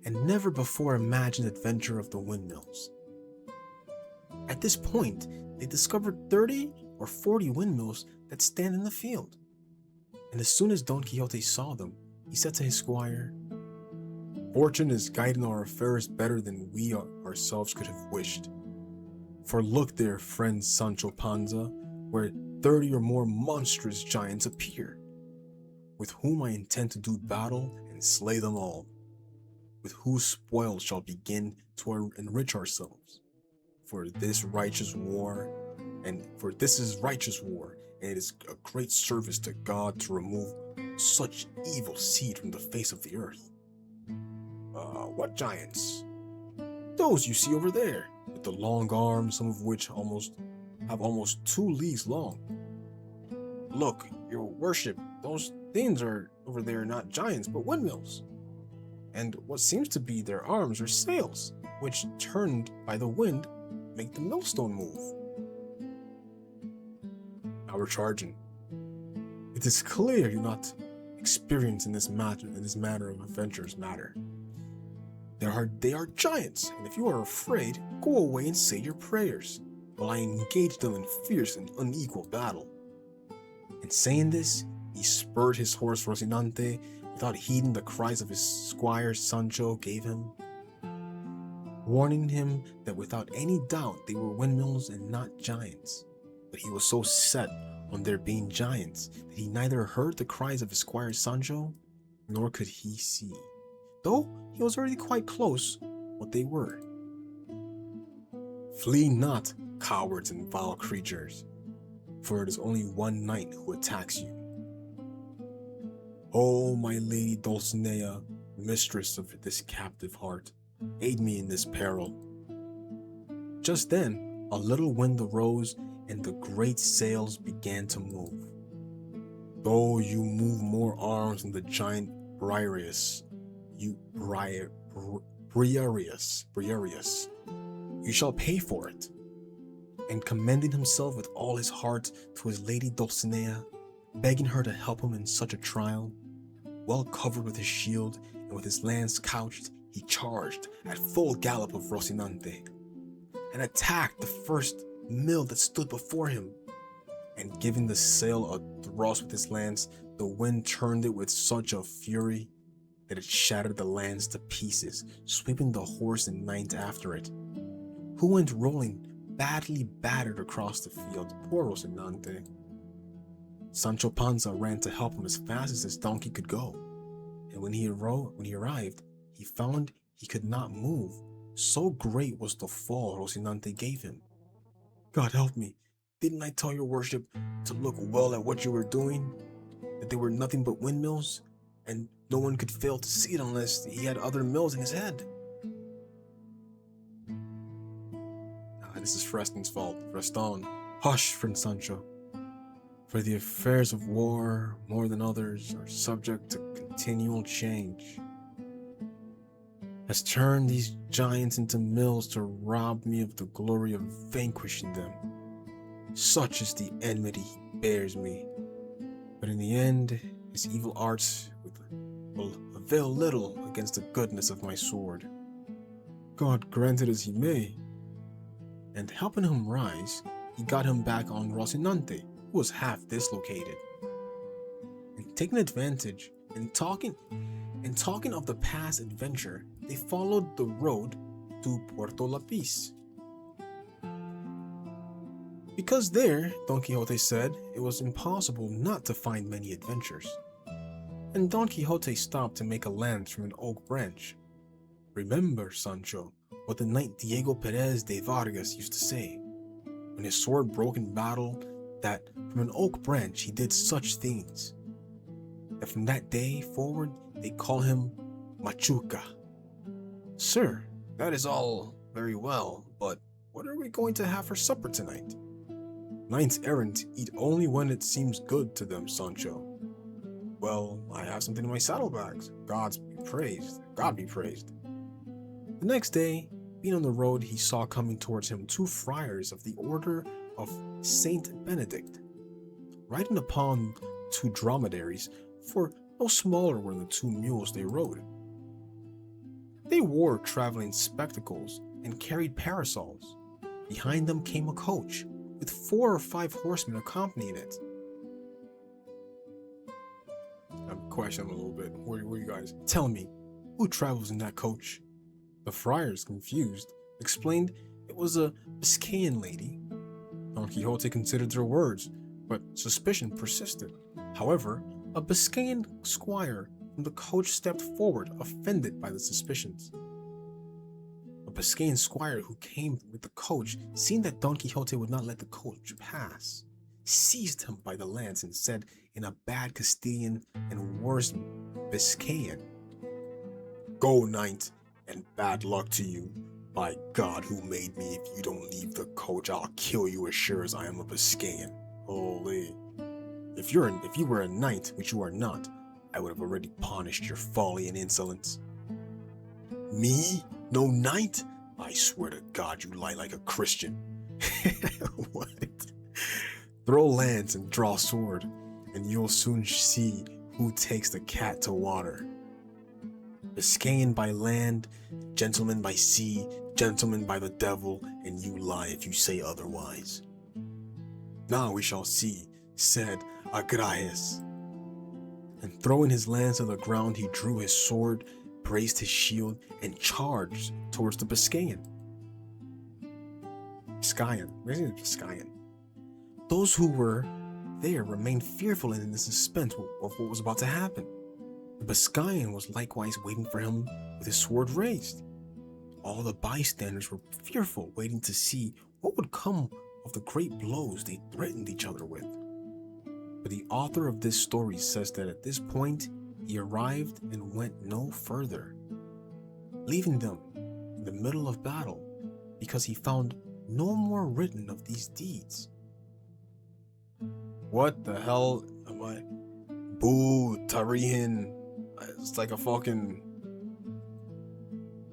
and never before imagined adventure of the windmills. At this point, they discovered 30 or 40 windmills that stand in the field. And as soon as Don Quixote saw them, he said to his squire, Fortune is guiding our affairs better than we ourselves could have wished. For look there, friend Sancho Panza, where 30 or more monstrous giants appear, with whom I intend to do battle and slay them all, with whose spoils shall begin to enrich ourselves. For this is righteous war, and it is a great service to God to remove such evil seed from the face of the earth. What giants? Those you see over there, with the long arms, some of which have almost 2 leagues long. Look, your worship, those things are over there are not giants, but windmills. And what seems to be their arms are sails, which, turned by the wind, make the millstone move. Now we're charging. It is clear you're not experienced in this matter of adventures matter. They are giants, and if you are afraid, go away and say your prayers. while I engaged them in fierce and unequal battle. In saying this, he spurred his horse Rocinante without heeding the cries of his squire Sancho gave him, warning him that without any doubt they were windmills and not giants. But he was so set on their being giants that he neither heard the cries of his squire Sancho, nor could he see, though he was already quite close, what they were. Flee not, cowards and vile creatures, for it is only one knight who attacks you. Oh, my lady Dulcinea, mistress of this captive heart, aid me in this peril. Just then, a little wind arose, and the great sails began to move. Though you move more arms than the giant Briareus, you shall pay for it. And commending himself with all his heart to his lady Dulcinea, begging her to help him in such a trial, well covered with his shield and with his lance couched, he charged at full gallop of Rocinante, and attacked the first mill that stood before him. And giving the sail a thrust with his lance, the wind turned it with such a fury that it shattered the lance to pieces, sweeping the horse and knight after it, who went rolling, badly battered across the field. Poor Rocinante. Sancho Panza ran to help him as fast as his donkey could go, and when he arrived, he found he could not move, so great was the fall Rocinante gave him. God help me, didn't I tell your worship to look well at what you were doing? That they were nothing but windmills, and no one could fail to see it unless he had other mills in his head. This is Freston's fault. Freston. Hush, friend Sancho. For the affairs of war, more than others, are subject to continual change. Has turned these giants into mills to rob me of the glory of vanquishing them. Such is the enmity he bears me. But in the end, his evil arts will avail little against the goodness of my sword. God grant it as he may. And helping him rise, he got him back on Rocinante, who was half dislocated. And taking advantage, and talking of the past adventure, they followed the road to Puerto Lapis. Because there, Don Quixote said, it was impossible not to find many adventures. And Don Quixote stopped to make a lance from an oak branch. Remember, Sancho, what the knight Diego Perez de Vargas used to say, when his sword broke in battle, that from an oak branch he did such things, that from that day forward they call him Machuca. Sir, that is all very well, but what are we going to have for supper tonight? Knights errant eat only when it seems good to them, Sancho. Well, I have something in my saddlebags. God be praised. The next day, being on the road, he saw coming towards him 2 friars of the order of Saint Benedict, riding upon 2 dromedaries, for no smaller were the 2 mules they rode. They wore traveling spectacles and carried parasols. Behind them came a coach, with 4 or 5 horsemen accompanying it. I'm questioning a little bit. Where you guys? Tell me, who travels in that coach? The friars, confused, explained it was a Biscayan lady. Don Quixote considered their words, but suspicion persisted. However, a Biscayan squire from the coach stepped forward, offended by the suspicions. A Biscayan squire who came with the coach, seeing that Don Quixote would not let the coach pass, seized him by the lance and said in a bad Castilian and worse Biscayan, "Go, knight, and bad luck to you. By God who made me, if you don't leave the coach, I'll kill you as sure as I am a Biscayan." Holy. If you were a knight, which you are not, I would have already punished your folly and insolence. Me? No knight? I swear to God you lie like a Christian. What? Throw lance and draw sword, and you'll soon see who takes the cat to water. Biscayan by land, gentleman by sea, gentleman by the devil, and you lie if you say otherwise. Now we shall see, said Agrayes. And throwing his lance to the ground, he drew his sword, braced his shield, and charged towards the Biscayan. Those who were there remained fearful and in the suspense of what was about to happen. The Biscayan was likewise waiting for him with his sword raised. All the bystanders were fearful, waiting to see what would come of the great blows they threatened each other with. But the author of this story says that at this point, he arrived and went no further, leaving them in the middle of battle because he found no more written of these deeds. What the hell am I? Boo, Tarihin. It's like a fucking...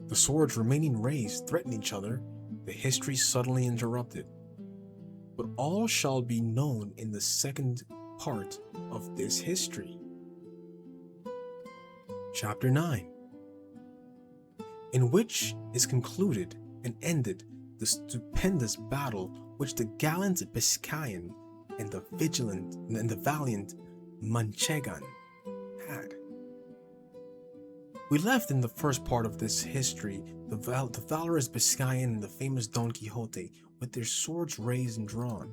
The swords remaining raised threatened each other, the history suddenly interrupted. But all shall be known in the second part of this history. Chapter 9, in which is concluded and ended the stupendous battle which the gallant Biscayan and the valiant Manchegan had. We left in the first part of this history the valorous Biscayan and the famous Don Quixote with their swords raised and drawn,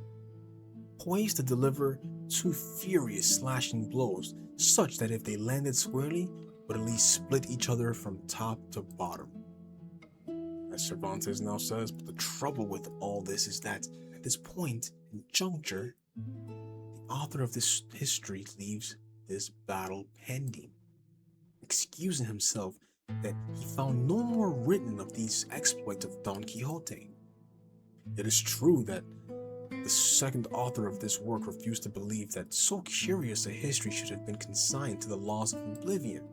poised to deliver two furious slashing blows, such that if they landed squarely, would at least split each other from top to bottom. As Cervantes now says, but the trouble with all this is that at this point and juncture, the author of this history leaves this battle pending, excusing himself that he found no more written of these exploits of Don Quixote. It is true that the second author of this work refused to believe that so curious a history should have been consigned to the laws of oblivion,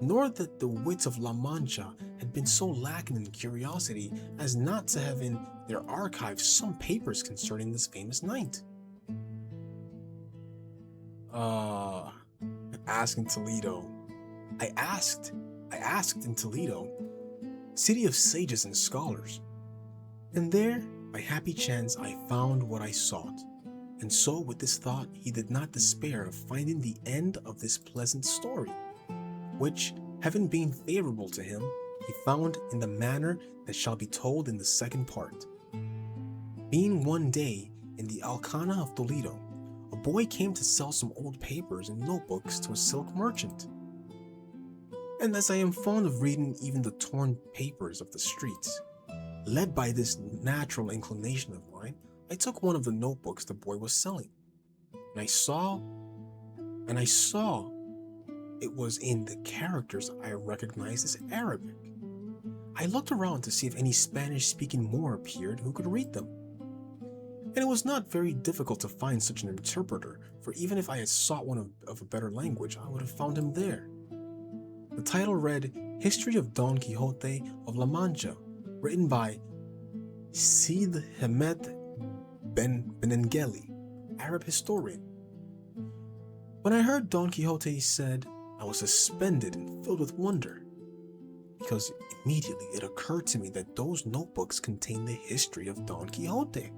nor that the wits of La Mancha had been so lacking in curiosity as not to have in their archives some papers concerning this famous knight. I asked in Toledo, city of sages and scholars, and there, by happy chance, I found what I sought. And so, with this thought, he did not despair of finding the end of this pleasant story, which, heaven being favorable to him, he found in the manner that shall be told in the second part. Being one day in the Alcana of Toledo, a boy came to sell some old papers and notebooks to a silk merchant. And as I am fond of reading even the torn papers of the streets, led by this natural inclination of mine, I took one of the notebooks the boy was selling, and I saw it was in the characters I recognized as Arabic. I looked around to see if any Spanish-speaking Moor appeared who could read them, and it was not very difficult to find such an interpreter, for even if I had sought one of a better language, I would have found him there. The title read, History of Don Quixote of La Mancha, written by Cid Hamed Benengeli, Arab historian. When I heard Don Quixote said, I was suspended and filled with wonder, because immediately it occurred to me that those notebooks contained the history of Don Quixote.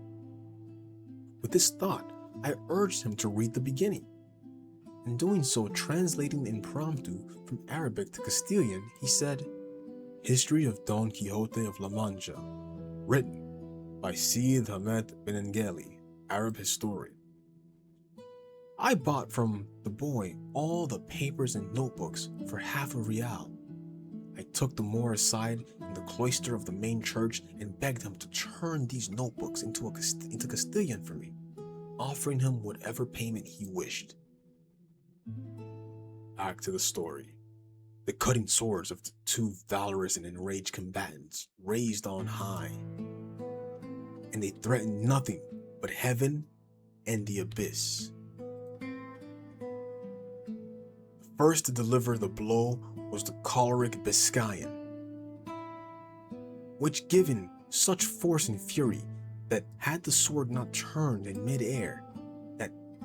With this thought, I urged him to read the beginning. In doing so, translating impromptu from Arabic to Castilian, he said, History of Don Quixote of La Mancha, written by Cid Hamed Benengeli, Arab historian. I bought from the boy all the papers and notebooks for half a real. I took the Moor aside in the cloister of the main church and begged him to turn these notebooks into Castilian for me, offering him whatever payment he wished. Back to the story. The cutting swords of the two valorous and enraged combatants raised on high, and they threatened nothing but heaven and the abyss. First to deliver the blow was the choleric Biscayan, which given such force and fury that had the sword not turned in mid-air,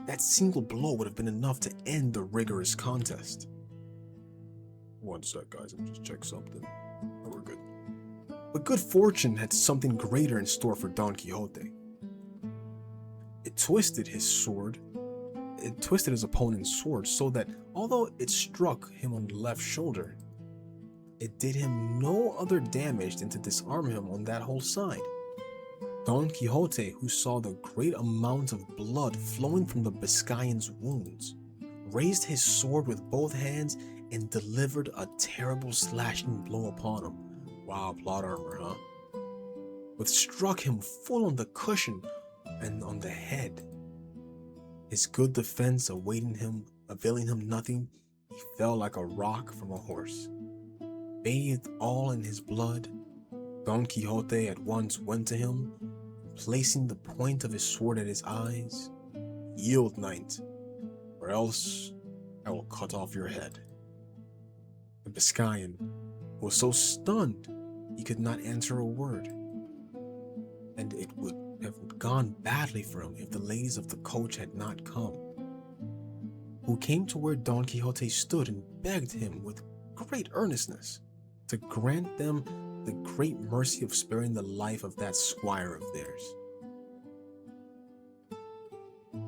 that single blow would have been enough to end the rigorous contest. One sec, guys, I'm just check something. Oh, we're good. But good fortune had something greater in store for Don Quixote. It twisted his opponent's sword so that although it struck him on the left shoulder, it did him no other damage than to disarm him on that whole side. Don Quixote, who saw the great amount of blood flowing from the Biscayan's wounds, raised his sword with both hands and delivered a terrible slashing blow upon him. Wow, plot armor, huh? But struck him full on the cushion and on the head. His good defense availing him nothing, he fell like a rock from a horse. Bathed all in his blood, Don Quixote at once went to him, placing the point of his sword at his eyes. Yield, knight, or else I will cut off your head. The Biscayan was so stunned he could not answer a word, and it would have gone badly for him if the ladies of the coach had not come, who came to where Don Quixote stood and begged him with great earnestness to grant them the great mercy of sparing the life of that squire of theirs.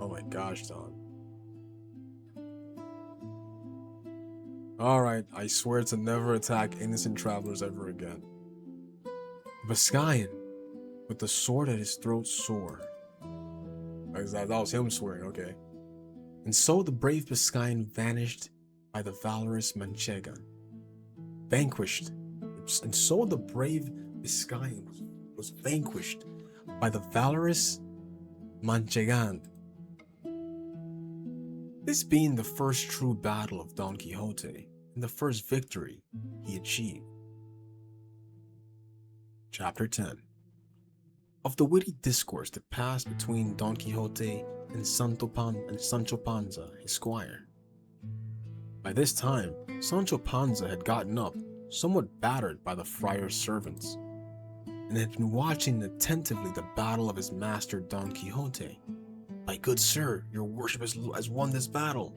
Oh my gosh, Don. Alright, I swear to never attack innocent travelers ever again. Biscayan, with the sword at his throat sore. That was him swearing, okay. And so the brave Biscayan vanished by the valorous Manchegan. Vanquished. And so the brave Biscayan was vanquished by the valorous Manchegan. This being the first true battle of Don Quixote and the first victory he achieved. Chapter 10. Of the witty discourse that passed between Don Quixote and Sancho Panza, his squire. By this time, Sancho Panza had gotten up, somewhat battered by the friar's servants, and had been watching attentively the battle of his master Don Quixote. "My good sir, your worship has won this battle."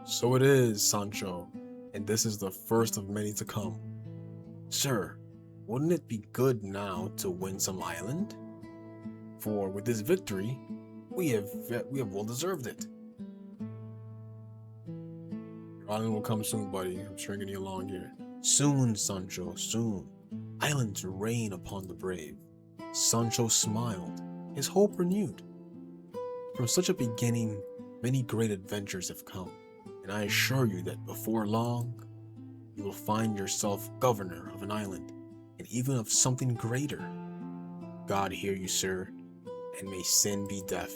"So it is, Sancho, and this is the first of many to come." "Sir, wouldn't it be good now to win some island? For with this victory, we have well deserved it." "Your island will come soon, buddy. I'm stringing you along here." "Soon, Sancho, soon. Island to reign upon the brave." Sancho smiled, his hope renewed. From such a beginning, many great adventures have come, and I assure you that before long, you will find yourself governor of an island, and even of something greater. God hear you, sir, and may sin be deaf,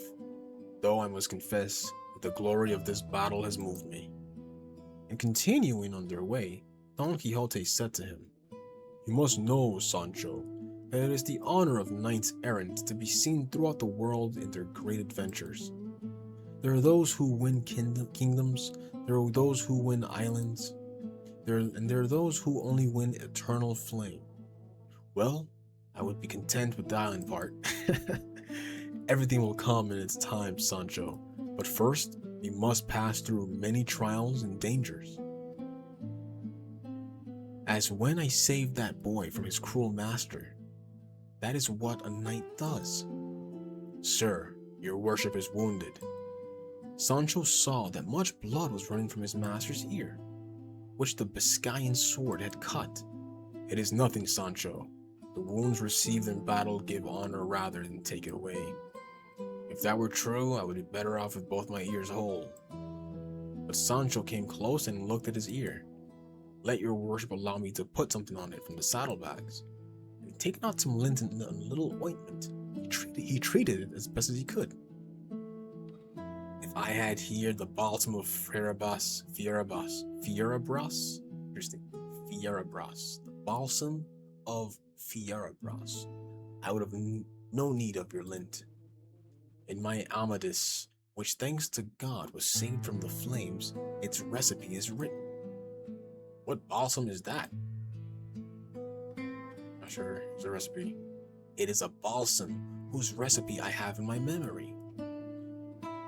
though I must confess that the glory of this battle has moved me. And continuing on their way, Don Quixote said to him, "You must know, Sancho, that it is the honor of knights errant to be seen throughout the world in their great adventures. There are those who win kingdoms, there are those who win islands, and there are those who only win eternal flame. Well, I would be content with the island part. Everything will come in its time, Sancho, but first we must pass through many trials and dangers. As when I saved that boy from his cruel master. That is what a knight does. Sir, your worship is wounded." Sancho saw that much blood was running from his master's ear, which the Biscayan sword had cut. "It is nothing, Sancho. The wounds received in battle give honor rather than take it away. If that were true, I would be better off with both my ears whole." But Sancho came close and looked at his ear. "Let your worship allow me to put something on it from the saddlebags." And taking out some lint and a little ointment, he treated it as best as he could. "If I had here the balsam of Fierabras, interesting, Fierabras, the balsam of Fierabras, I would have no need of your lint. In my Amadis, which thanks to God was saved from the flames, its recipe is written." "What balsam is that?" "Not sure. It's a recipe." "It is a balsam whose recipe I have in my memory,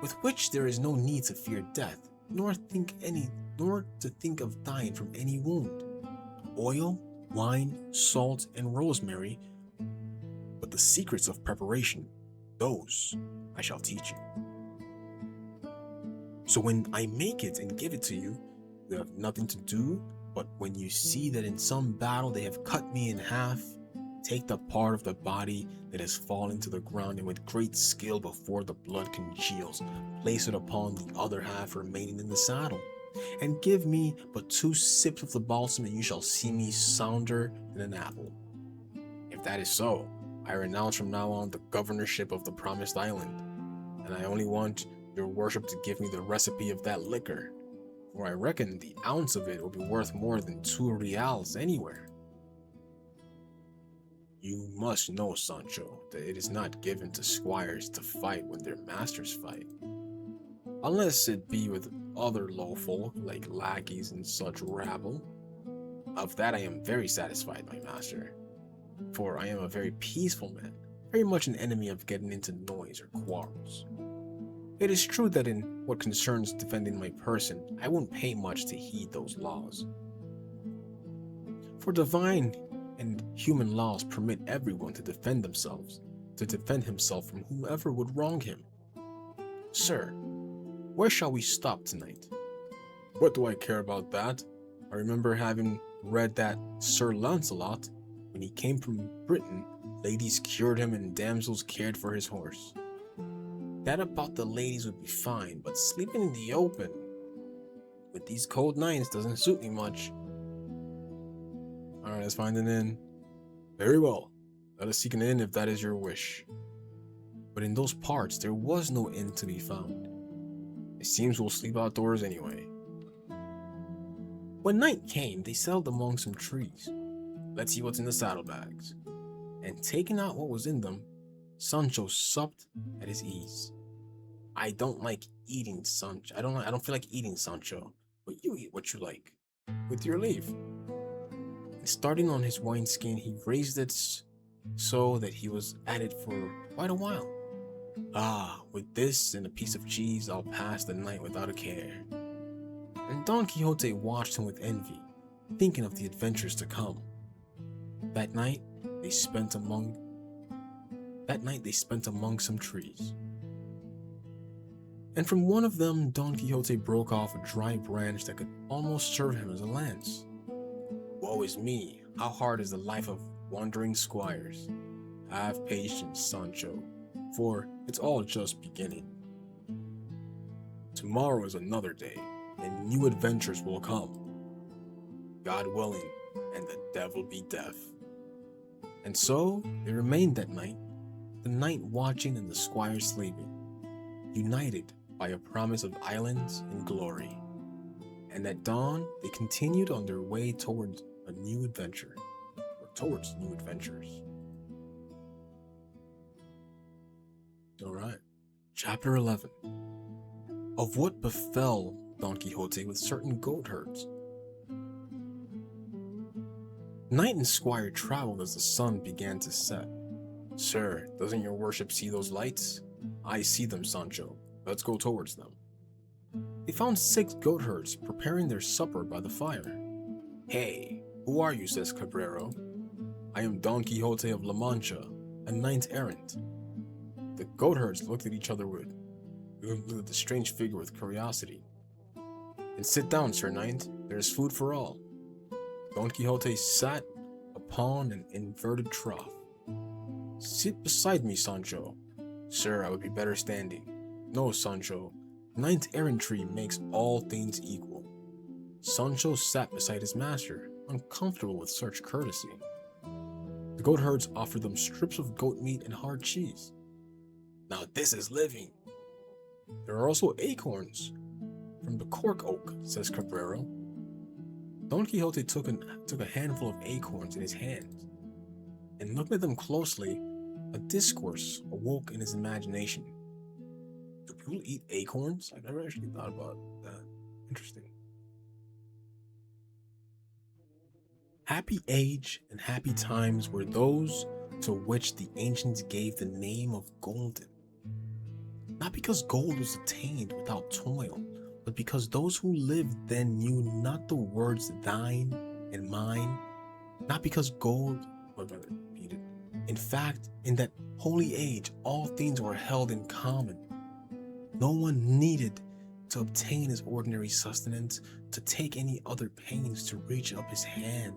with which there is no need to fear death, nor to think of dying from any wound. Oil, wine, salt, and rosemary, but the secrets of preparation, those I shall teach you. So when I make it and give it to you, you have nothing to do, but when you see that in some battle they have cut me in half, take the part of the body that has fallen to the ground, and with great skill before the blood congeals, place it upon the other half remaining in the saddle, and give me but 2 sips of the balsam, and you shall see me sounder than an apple. If that is so, I renounce from now on the governorship of the promised island, and I only want your worship to give me the recipe of that liquor, for I reckon the ounce of it will be worth more than 2 reals anywhere. You must know, Sancho, that it is not given to squires to fight when their masters fight, unless it be with other low folk like lackeys and such rabble. Of that I am very satisfied, my master, for I am a very peaceful man, very much an enemy of getting into noise or quarrels. It is true that in what concerns defending my person, I won't pay much to heed those laws. For divine and human laws permit everyone to defend themselves, to defend himself from whomever would wrong him. Sir, where shall we stop tonight? What do I care about that? I remember having read that Sir Lancelot, when he came from Britain, ladies cured him and damsels cared for his horse. That about the ladies would be fine, but sleeping in the open with these cold nights doesn't suit me much. Alright, let's find an inn. Very well. Let us seek an inn if that is your wish. But in those parts, there was no inn to be found. It seems we'll sleep outdoors anyway. When night came, they settled among some trees. Let's see what's in the saddlebags. And taking out what was in them, Sancho supped at his ease. I don't like eating, Sancho. I don't feel like eating, Sancho. But you eat what you like. With your leave. And starting on his wineskin, he raised it so that he was at it for quite a while. Ah, with this and a piece of cheese, I'll pass the night without a care. And Don Quixote watched him with envy, thinking of the adventures to come. That night they spent among some trees. And from one of them, Don Quixote broke off a dry branch that could almost serve him as a lance. Woe is me, how hard is the life of wandering squires. Have patience, Sancho, for it's all just beginning. Tomorrow is another day, and new adventures will come. God willing, and the devil be deaf. And so they remained that night, the night watching and the squire sleeping, united by a promise of islands and glory. And at dawn, they continued on their way towards a new adventure, or towards new adventures. Alright, Chapter 11. Of what befell Don Quixote with certain goatherds. Knight and squire traveled as the sun began to set. Sir, doesn't your worship see those lights? I see them, Sancho. Let's go towards them. They found 6 goatherds preparing their supper by the fire. Hey, who are you, says Cabrero. I am Don Quixote of La Mancha, a knight-errant. The goatherds looked at each other with the strange figure with curiosity. And sit down, Sir Knight, there is food for all. Don Quixote sat upon an inverted trough. Sit beside me, Sancho. Sir, I would be better standing. No, Sancho, knight-errantry makes all things equal. Sancho sat beside his master, uncomfortable with such courtesy. The goatherds offered them strips of goat meat and hard cheese. Now this is living. There are also acorns from the cork oak, says Cabrero. Don Quixote took a handful of acorns in his hands, and looking at them closely, a discourse awoke in his imagination. Do people eat acorns? I've never actually thought about that. Interesting. Happy age and happy times were those to which the ancients gave the name of golden. Not because gold was attained without toil, but because those who lived then knew not the words thine and mine, not because gold, or rather, needed. In fact, in that holy age, all things were held in common. No one needed to obtain his ordinary sustenance, to take any other pains to reach up his hand,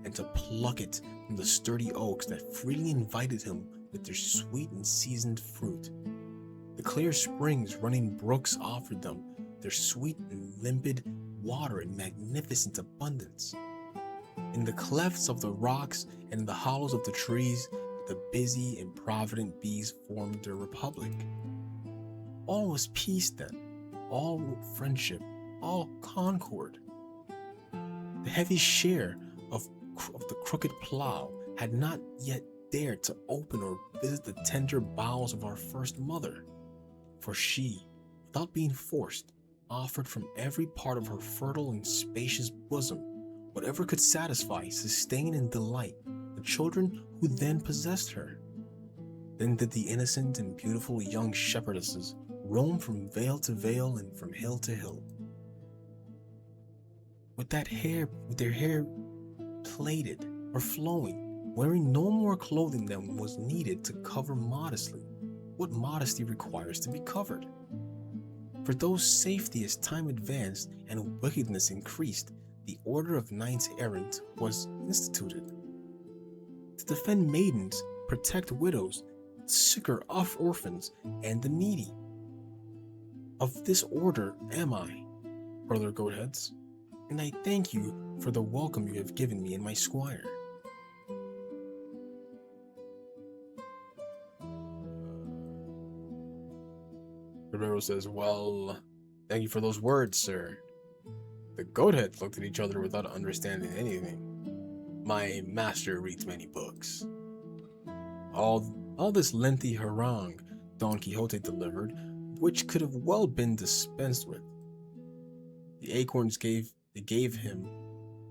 and to pluck it from the sturdy oaks that freely invited him with their sweet and seasoned fruit. The clear springs running brooks offered them their sweet and limpid water in magnificent abundance. In the clefts of the rocks and in the hollows of the trees, the busy and provident bees formed their republic. All was peace then, all friendship, all concord. The heavy share of the crooked plow had not yet dared to open or visit the tender bowels of our first mother, for she, without being forced, offered from every part of her fertile and spacious bosom whatever could satisfy, sustain, and delight the children who then possessed her. Then did the innocent and beautiful young shepherdesses roam from vale to vale and from hill to hill, with their hair plaited or flowing, wearing no more clothing than was needed to cover modestly what modesty requires to be covered. For though safety as time advanced and wickedness increased, the order of knights errant was instituted to defend maidens, protect widows, succor orphans, and the needy. Of this order am I, brother Goatheads, and I thank you for the welcome you have given me and my squire. Cabrero says, well, thank you for those words, sir. The Goatheads looked at each other without understanding anything. My master reads many books. All this lengthy harangue Don Quixote delivered, which could have well been dispensed with. The acorns they gave him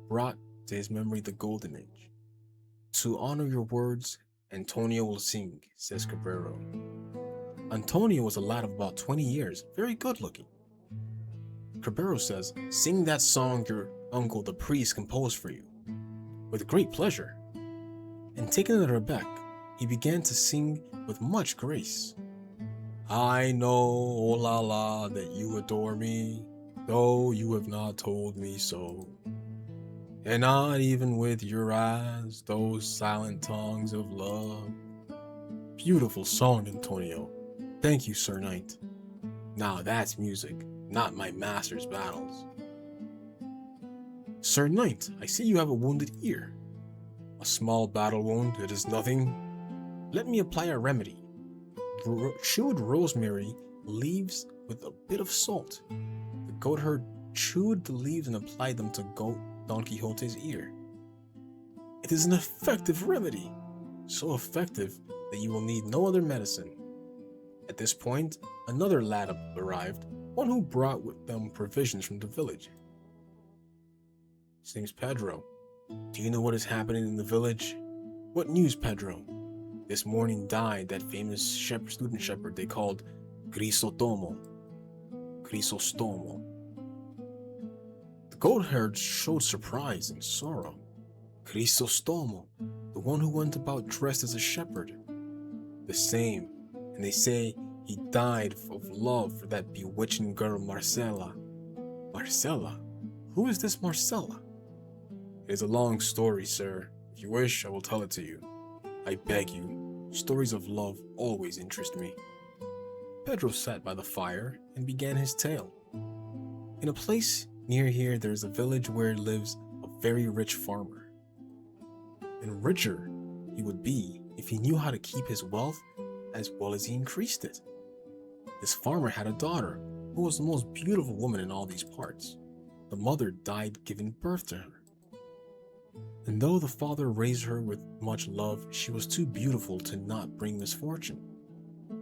brought to his memory the golden age. To honor your words, Antonio will sing, says Cabrero. Antonio was a lad of about 20 years, very good looking. Cabrero says, sing that song your uncle the priest composed for you. With great pleasure. And taking it aback, he began to sing with much grace. I know, oh la la, that you adore me, though you have not told me so. And not even with your eyes, those silent tongues of love. Beautiful song, Antonio. Thank you, Sir Knight. Now that's music, not my master's battles. Sir Knight, I see you have a wounded ear. A small battle wound, it is nothing. Let me apply a remedy. Chewed rosemary leaves with a bit of salt. The goatherd chewed the leaves and applied them to Don Quixote's ear. It is an effective remedy, so effective that you will need no other medicine. At this point, another lad arrived, one who brought with them provisions from the village. His name's Pedro. Do you know what is happening in the village? What news, Pedro? This morning died that famous student shepherd they called Crisostomo. The goatherd showed surprise and sorrow. Crisostomo, the one who went about dressed as a shepherd. The same, and they say he died of love for that bewitching girl Marcella. Marcella? Who is this Marcella? It is a long story, sir. If you wish, I will tell it to you. I beg you, stories of love always interest me. Pedro sat by the fire and began his tale. In a place near here, there is a village where lives a very rich farmer. And richer he would be if he knew how to keep his wealth as well as he increased it. This farmer had a daughter who was the most beautiful woman in all these parts. The mother died giving birth to her. And though the father raised her with much love, she was too beautiful to not bring misfortune.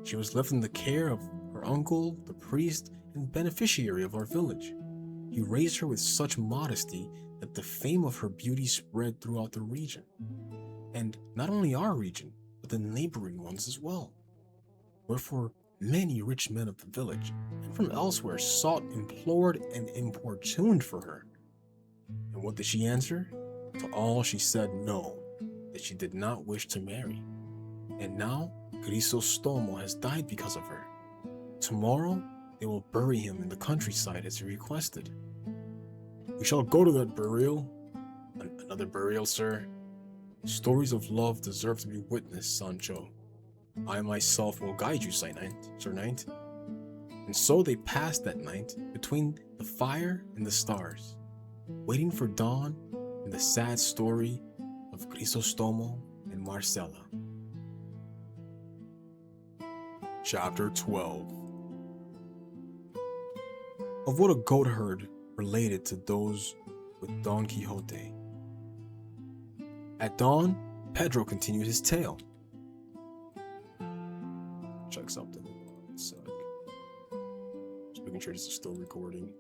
She was left in the care of her uncle, the priest, and beneficiary of our village. He raised her with such modesty that the fame of her beauty spread throughout the region. And not only our region, but the neighboring ones as well. Wherefore, many rich men of the village, and from elsewhere, sought, implored, and importuned for her. And what did she answer? To all she said no, that she did not wish to marry. And now Crisostomo has died because of her. Tomorrow they will bury him in the countryside as he requested. We shall go to that burial. Another burial, sir? Stories of love deserve to be witnessed, Sancho. I myself will guide you, Sir Knight. And so they passed that night between the fire and the stars, waiting for dawn and the sad story of Crisostomo and Marcella. Chapter 12. Of what a goat herd related to those with Don Quixote. At dawn, Pedro continued his tale. Check something. One sec. Just making sure this is still recording.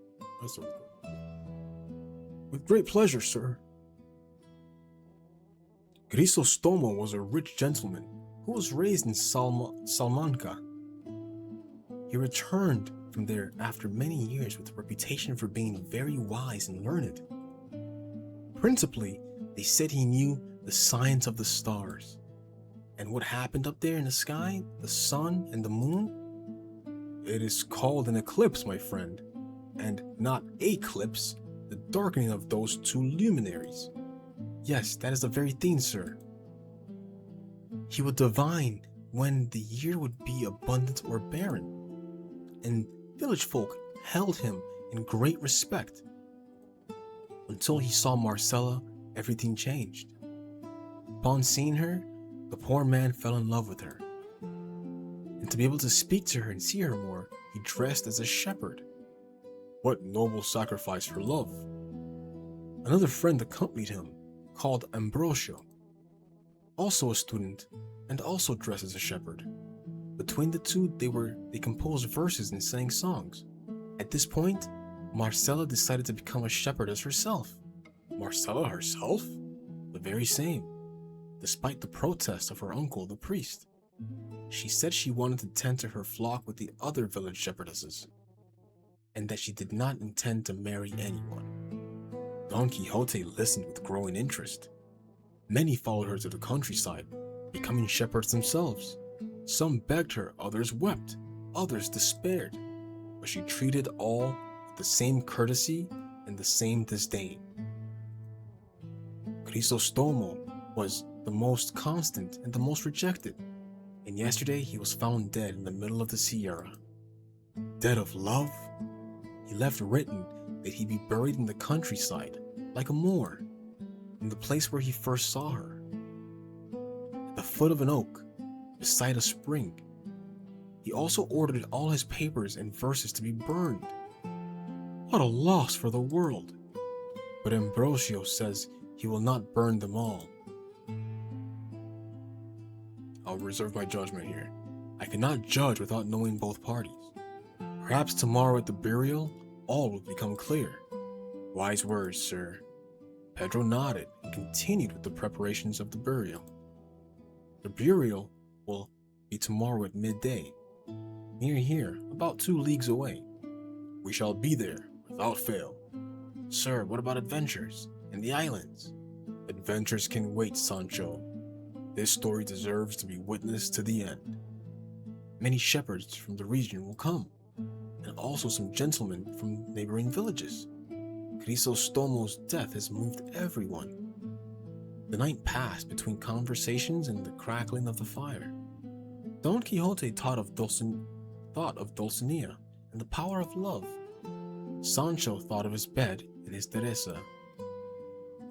With great pleasure, sir. Crisostomo was a rich gentleman who was raised in Salamanca. He returned from there after many years with a reputation for being very wise and learned. Principally, they said he knew the science of the stars. And what happened up there in the sky, the sun and the moon? It is called an eclipse, my friend, and not eclipse, the darkening of those two luminaries. Yes, that is the very thing, sir. He would divine when the year would be abundant or barren, and village folk held him in great respect. Until he saw Marcella, everything changed. Upon seeing her, the poor man fell in love with her. And to be able to speak to her and see her more, he dressed as a shepherd. What noble sacrifice for love! Another friend accompanied him, called Ambrosio, also a student, and also dressed as a shepherd. Between the two, they composed verses and sang songs. At this point, Marcella decided to become a shepherdess herself. Marcella herself? The very same, despite the protest of her uncle, the priest. She said she wanted to tend to her flock with the other village shepherdesses, and that she did not intend to marry anyone. Don Quixote listened with growing interest. Many followed her to the countryside, becoming shepherds themselves. Some begged her, others wept, others despaired, but she treated all with the same courtesy and the same disdain. Crisostomo was the most constant and the most rejected, and yesterday he was found dead in the middle of the Sierra. Dead of love? He left written that he be buried in the countryside, like a Moor, in the place where he first saw her, at the foot of an oak, beside a spring. He also ordered all his papers and verses to be burned. What a loss for the world! But Ambrosio says he will not burn them all. I'll reserve my judgment here. I cannot judge without knowing both parties. Perhaps tomorrow at the burial, all will become clear. Wise words, sir. Pedro nodded and continued with the preparations of the burial. The burial will be tomorrow at midday, near here, about 2 leagues away. We shall be there, without fail. Sir, what about adventures, and the islands? Adventures can wait, Sancho. This story deserves to be witnessed to the end. Many shepherds from the region will come, and also some gentlemen from neighboring villages. Crisostomo's death has moved everyone. The night passed between conversations and the crackling of the fire. Don Quixote thought of Dulcinea and the power of love. Sancho thought of his bed and his Teresa.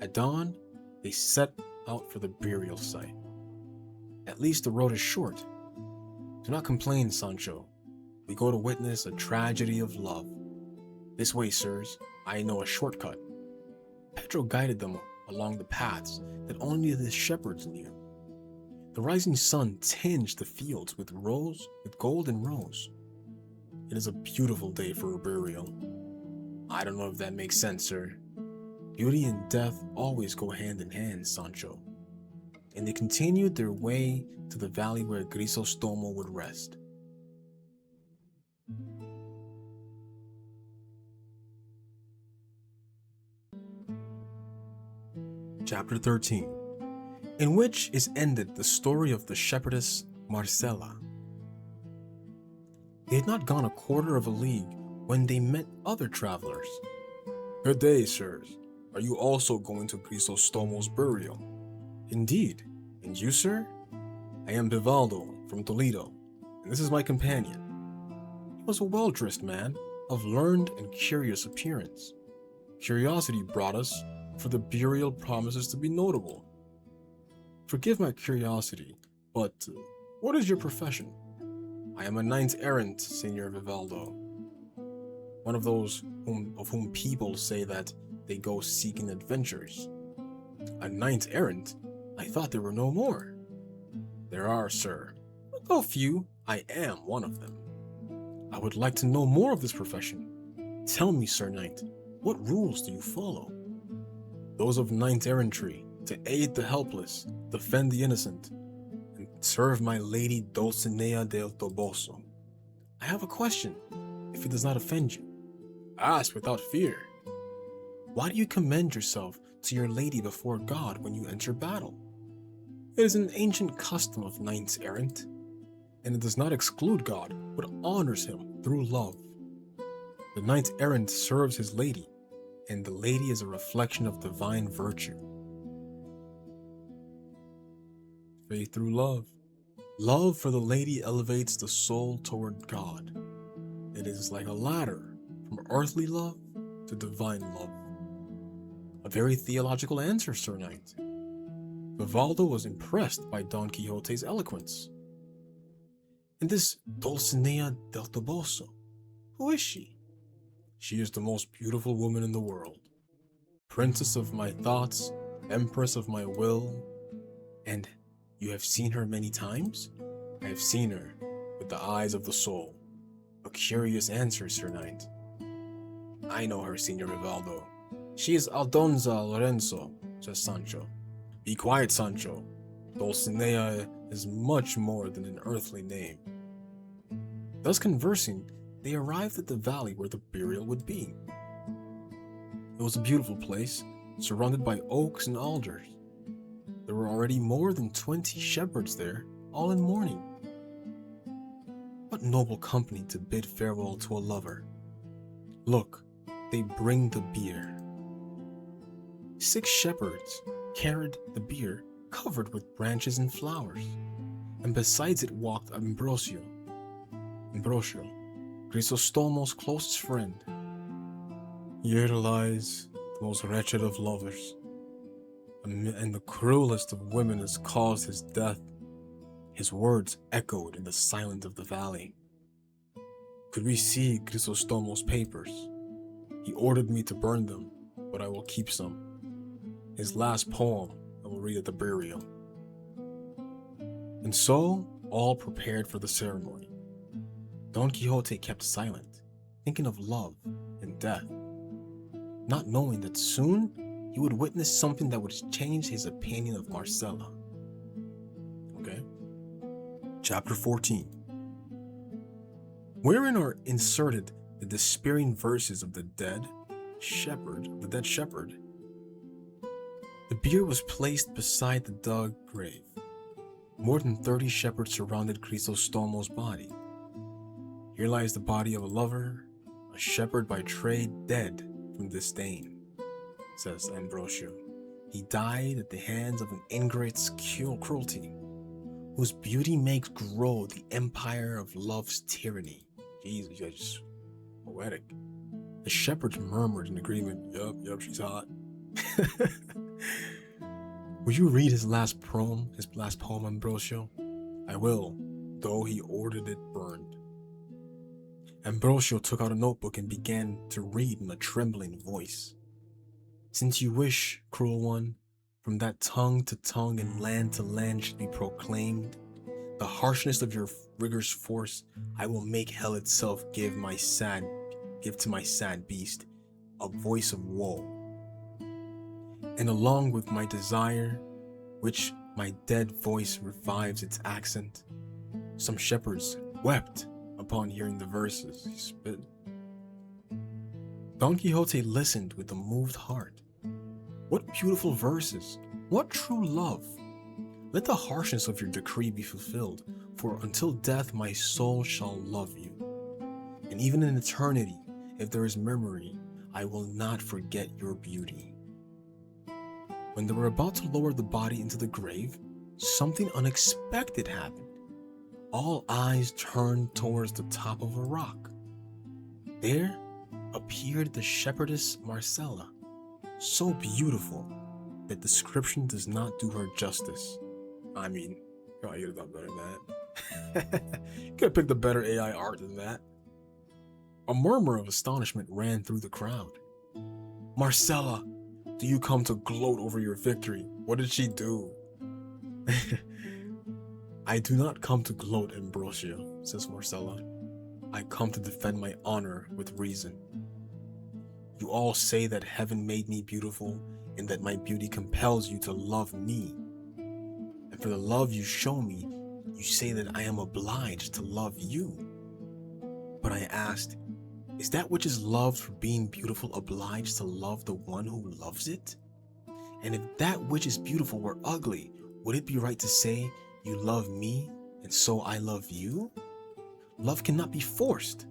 At dawn, they set out for the burial site. At least the road is short. Do not complain, Sancho. We go to witness a tragedy of love. This way, sirs. I know a shortcut. Pedro guided them along the paths that only the shepherds knew. The rising sun tinged the fields with gold and rose. It is a beautiful day for a burial. I don't know if that makes sense, sir. Beauty and death always go hand in hand, Sancho. And they continued their way to the valley where Crisostomo would rest. Chapter 13, in which is ended the story of the shepherdess Marcella. They had not gone a quarter of a league when they met other travelers. "Good day, sirs. Are you also going to Crisostomo's burial?" "Indeed. And you, sir?" "I am Vivaldo from Toledo, and this is my companion." He was a well-dressed man of learned and curious appearance. Curiosity brought us, for the burial promises to be notable. "Forgive my curiosity, but what is your profession?" "I am a knight-errant, Senor Vivaldo. One of those of whom people say that they go seeking adventures." "A knight-errant? I thought there were no more." "There are, sir, but though few, I am one of them." "I would like to know more of this profession. Tell me, Sir Knight, what rules do you follow?" "Those of knight-errantry, to aid the helpless, defend the innocent, and serve my lady Dulcinea del Toboso." "I have a question, if it does not offend you." "Ask without fear." "Why do you commend yourself to your lady before God when you enter battle?" "It is an ancient custom of knights-errant, and it does not exclude God, but honors him through love. The knight-errant serves his lady, and the lady is a reflection of divine virtue." Faith through love. Love for the lady elevates the soul toward God. It is like a ladder from earthly love to divine love. A very theological answer, Sir Knight. Vivaldo was impressed by Don Quixote's eloquence. "And this Dulcinea del Toboso, who is she?" "She is the most beautiful woman in the world. Princess of my thoughts, empress of my will." "And you have seen her many times?" "I have seen her with the eyes of the soul." "A curious answer, Sir Knight." "I know her, Senor Vivaldo. She is Aldonza Lorenzo," says Sancho. "Be quiet, Sancho. Dulcinea is much more than an earthly name." Thus conversing, they arrived at the valley where the burial would be. It was a beautiful place, surrounded by oaks and alders. There were already more than 20 shepherds there, all in mourning. What noble company to bid farewell to a lover. Look, they bring the bier. 6 shepherds carried the bier covered with branches and flowers, and besides it walked Ambrosio, Crisostomo's closest friend. "Here lies the most wretched of lovers, and the cruelest of women has caused his death." His words echoed in the silence of the valley. "Could we see Crisostomo's papers? He ordered me to burn them, but I will keep some. His last poem I will read at the burial." And so all prepared for the ceremony. Don Quixote kept silent, thinking of love and death, not knowing that soon he would witness something that would change his opinion of Marcella. Okay? Chapter 14, wherein are inserted the despairing verses of the dead shepherd. The bier was placed beside the dug grave. More than 30 shepherds surrounded Crisostomo's body. "Here lies the body of a lover, a shepherd by trade, dead from disdain," says Ambrosio. "He died at the hands of an ingrate's cruelty, whose beauty makes grow the empire of love's tyranny." Jesus, you guys just poetic. The shepherds murmured in agreement. Yup, she's hot. "Will you read his last poem, Ambrosio?" "I will, though he ordered it burned." Ambrosio took out a notebook and began to read in a trembling voice. "Since you wish, cruel one, from that tongue to tongue and land to land should be proclaimed, the harshness of your rigor's force, I will make hell itself give to my sad beast a voice of woe. And along with my desire, which my dead voice revives its accent, some shepherds wept upon hearing the verses he spit." Don Quixote listened with a moved heart. What beautiful verses! What true love! Let the harshness of your decree be fulfilled, for until death my soul shall love you. And even in eternity, if there is memory, I will not forget your beauty. When they were about to lower the body into the grave, something unexpected happened. All eyes turned towards the top of a rock. There appeared the shepherdess Marcella, so beautiful that description does not do her justice. I mean, you could have done better than that. You could have picked a better AI art than that. A murmur of astonishment ran through the crowd. Marcella, do you come to gloat over your victory? What did she do? I do not come to gloat, Ambrosio, says Marcella. I come to defend my honor with reason. You all say that heaven made me beautiful and that my beauty compels you to love me. And for the love you show me, you say that I am obliged to love you. But I asked, is that which is loved for being beautiful obliged to love the one who loves it? And if that which is beautiful were ugly, would it be right to say, you love me, and so I love you? Love cannot be forced.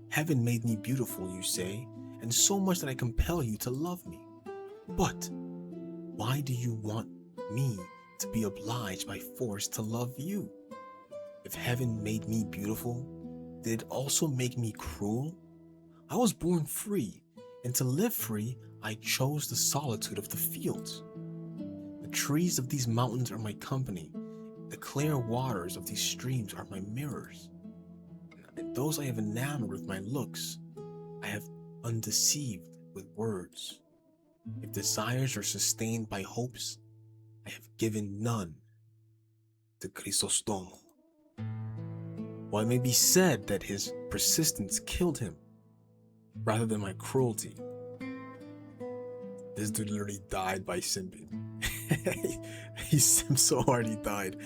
Heaven made me beautiful, you say, and so much that I compel you to love me. But why do you want me to be obliged by force to love you? If heaven made me beautiful, did it also make me cruel? I was born free, and to live free, I chose the solitude of the fields. The trees of these mountains are my company. The clear waters of these streams are my mirrors. And those I have enamored with my looks, I have undeceived with words. If desires are sustained by hopes, I have given none to Crisostomo. While it may be said that his persistence killed him, rather than my cruelty, this dude literally died by simping. He simped so hard he died.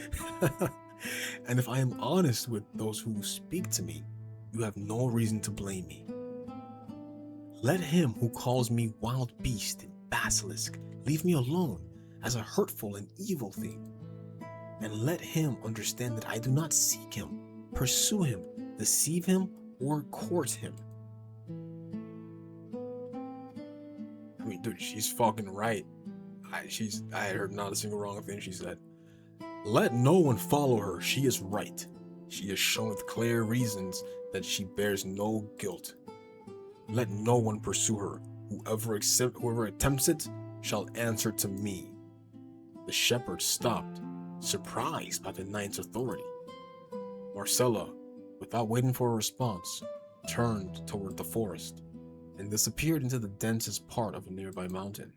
And if I am honest with those who speak to me, you have no reason to blame me. Let him who calls me wild beast and basilisk leave me alone as a hurtful and evil thing. And let him understand that I do not seek him, pursue him, deceive him, or court him. I mean, dude, she's fucking right. I heard not a single wrong thing she said. Let no one follow her. She is right. She has shown with clear reasons that she bears no guilt. Let no one pursue her. Whoever attempts it shall answer to me. The shepherd stopped, surprised by the knight's authority. Marcella, without waiting for a response, turned toward the forest and disappeared into the densest part of a nearby mountain.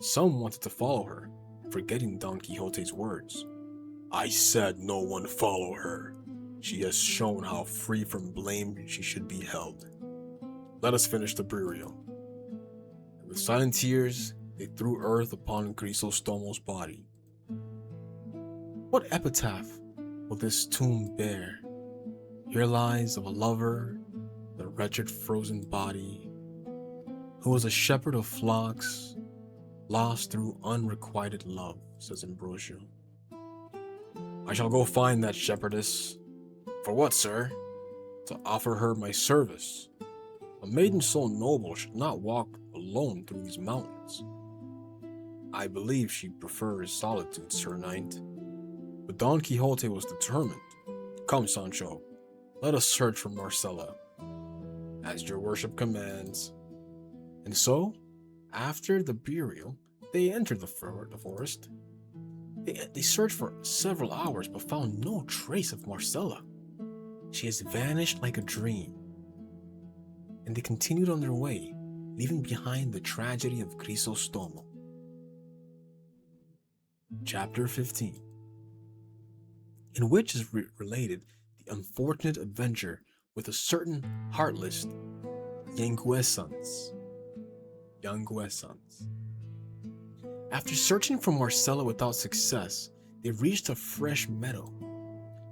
Some wanted to follow her, forgetting Don Quixote's words. I said no one follow her. She has shown how free from blame she should be held. Let us finish the burial. And with silent tears, they threw earth upon Crisostomo's body. What epitaph will this tomb bear? Here lies of a lover, the wretched frozen body, who was a shepherd of flocks, lost through unrequited love, says Ambrosio. I shall go find that shepherdess. For what, sir? To offer her my service. A maiden so noble should not walk alone through these mountains. I believe she prefers solitude, Sir Knight. But Don Quixote was determined. Come, Sancho, let us search for Marcella, as your worship commands. And so, after the burial, they entered the forest. They searched for several hours but found no trace of Marcella. She has vanished like a dream. And they continued on their way, leaving behind the tragedy of Crisostomo. Chapter 15, in which is related the unfortunate adventure with a certain heartless Yanguesans. After searching for Marcella without success, they reached a fresh meadow.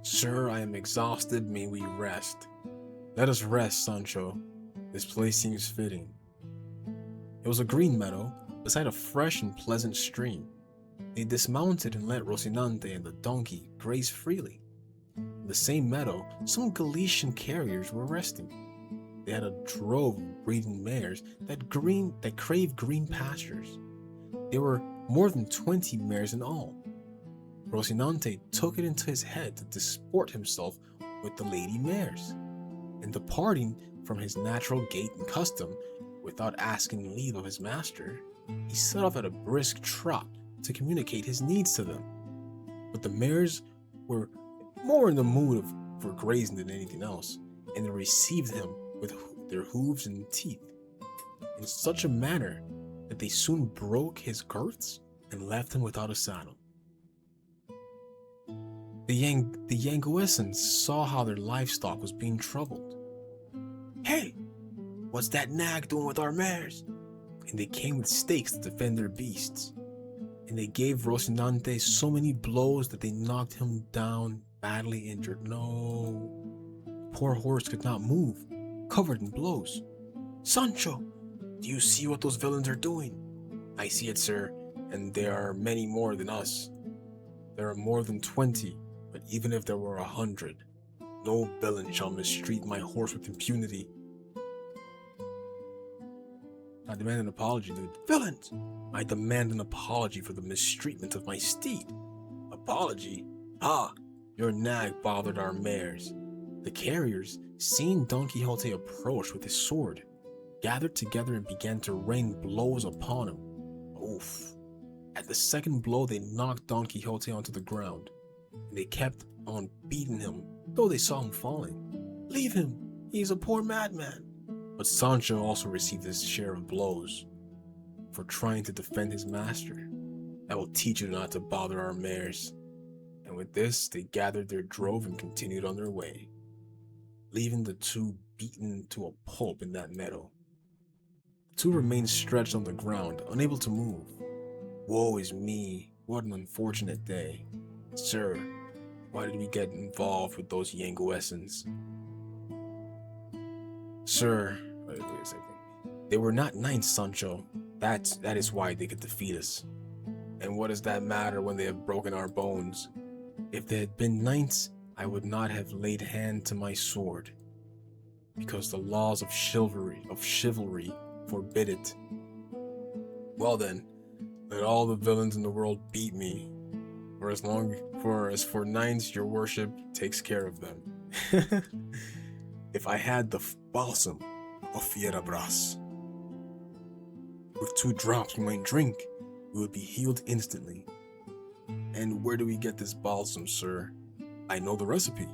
Sir, I am exhausted, may we rest? Let us rest, Sancho. This place seems fitting. It was a green meadow, beside a fresh and pleasant stream. They dismounted and let Rocinante and the donkey graze freely. In the same meadow, some Galician carriers were resting. They had a drove of breeding mares that craved green pastures. There were more than 20 mares in all. Rocinante took it into his head to disport himself with the lady mares, and departing from his natural gait and custom, without asking leave of his master, he set off at a brisk trot to communicate his needs to them. But the mares were more in the mood for grazing than anything else, and they received him with their hooves and teeth in such a manner that they soon broke his girths and left him without a saddle. The Yanguesans saw how their livestock was being troubled. "Hey, what's that nag doing with our mares?" And they came with stakes to defend their beasts. And they gave Rocinante so many blows that they knocked him down badly injured. No, the poor horse could not move, covered in blows. "Sancho, do you see what those villains are doing?" "I see it, sir, and there are many more than us. There are more than 20, but even if there were 100, no villain shall mistreat my horse with impunity." "I demand an apology, dude." "Villains! I demand an apology for the mistreatment of my steed." "Apology? Ah, your nag bothered our mares." The carriers, seeing Don Quixote approach with his sword, gathered together and began to rain blows upon him. Oof. At the second blow, they knocked Don Quixote onto the ground, and they kept on beating him, though they saw him falling. "Leave him, he is a poor madman." But Sancho also received his share of blows for trying to defend his master. "I will teach you not to bother our mares." And with this, they gathered their drove and continued on their way, leaving the two beaten to a pulp in that meadow. The two remained stretched on the ground, unable to move. Woe is me, what an unfortunate day. Sir, why did we get involved with those Yanguesans? Sir, wait a second. They were not knights, Sancho. That is why they could defeat us. And what does that matter when they have broken our bones? If they had been knights, I would not have laid hand to my sword, because the laws of chivalry forbid it. Well then, let all the villains in the world beat me, for as for knights, your worship takes care of them. If I had the balsam of Fierabras, with 2 drops we might drink, we would be healed instantly. And where do we get this balsam, sir? I know the recipe.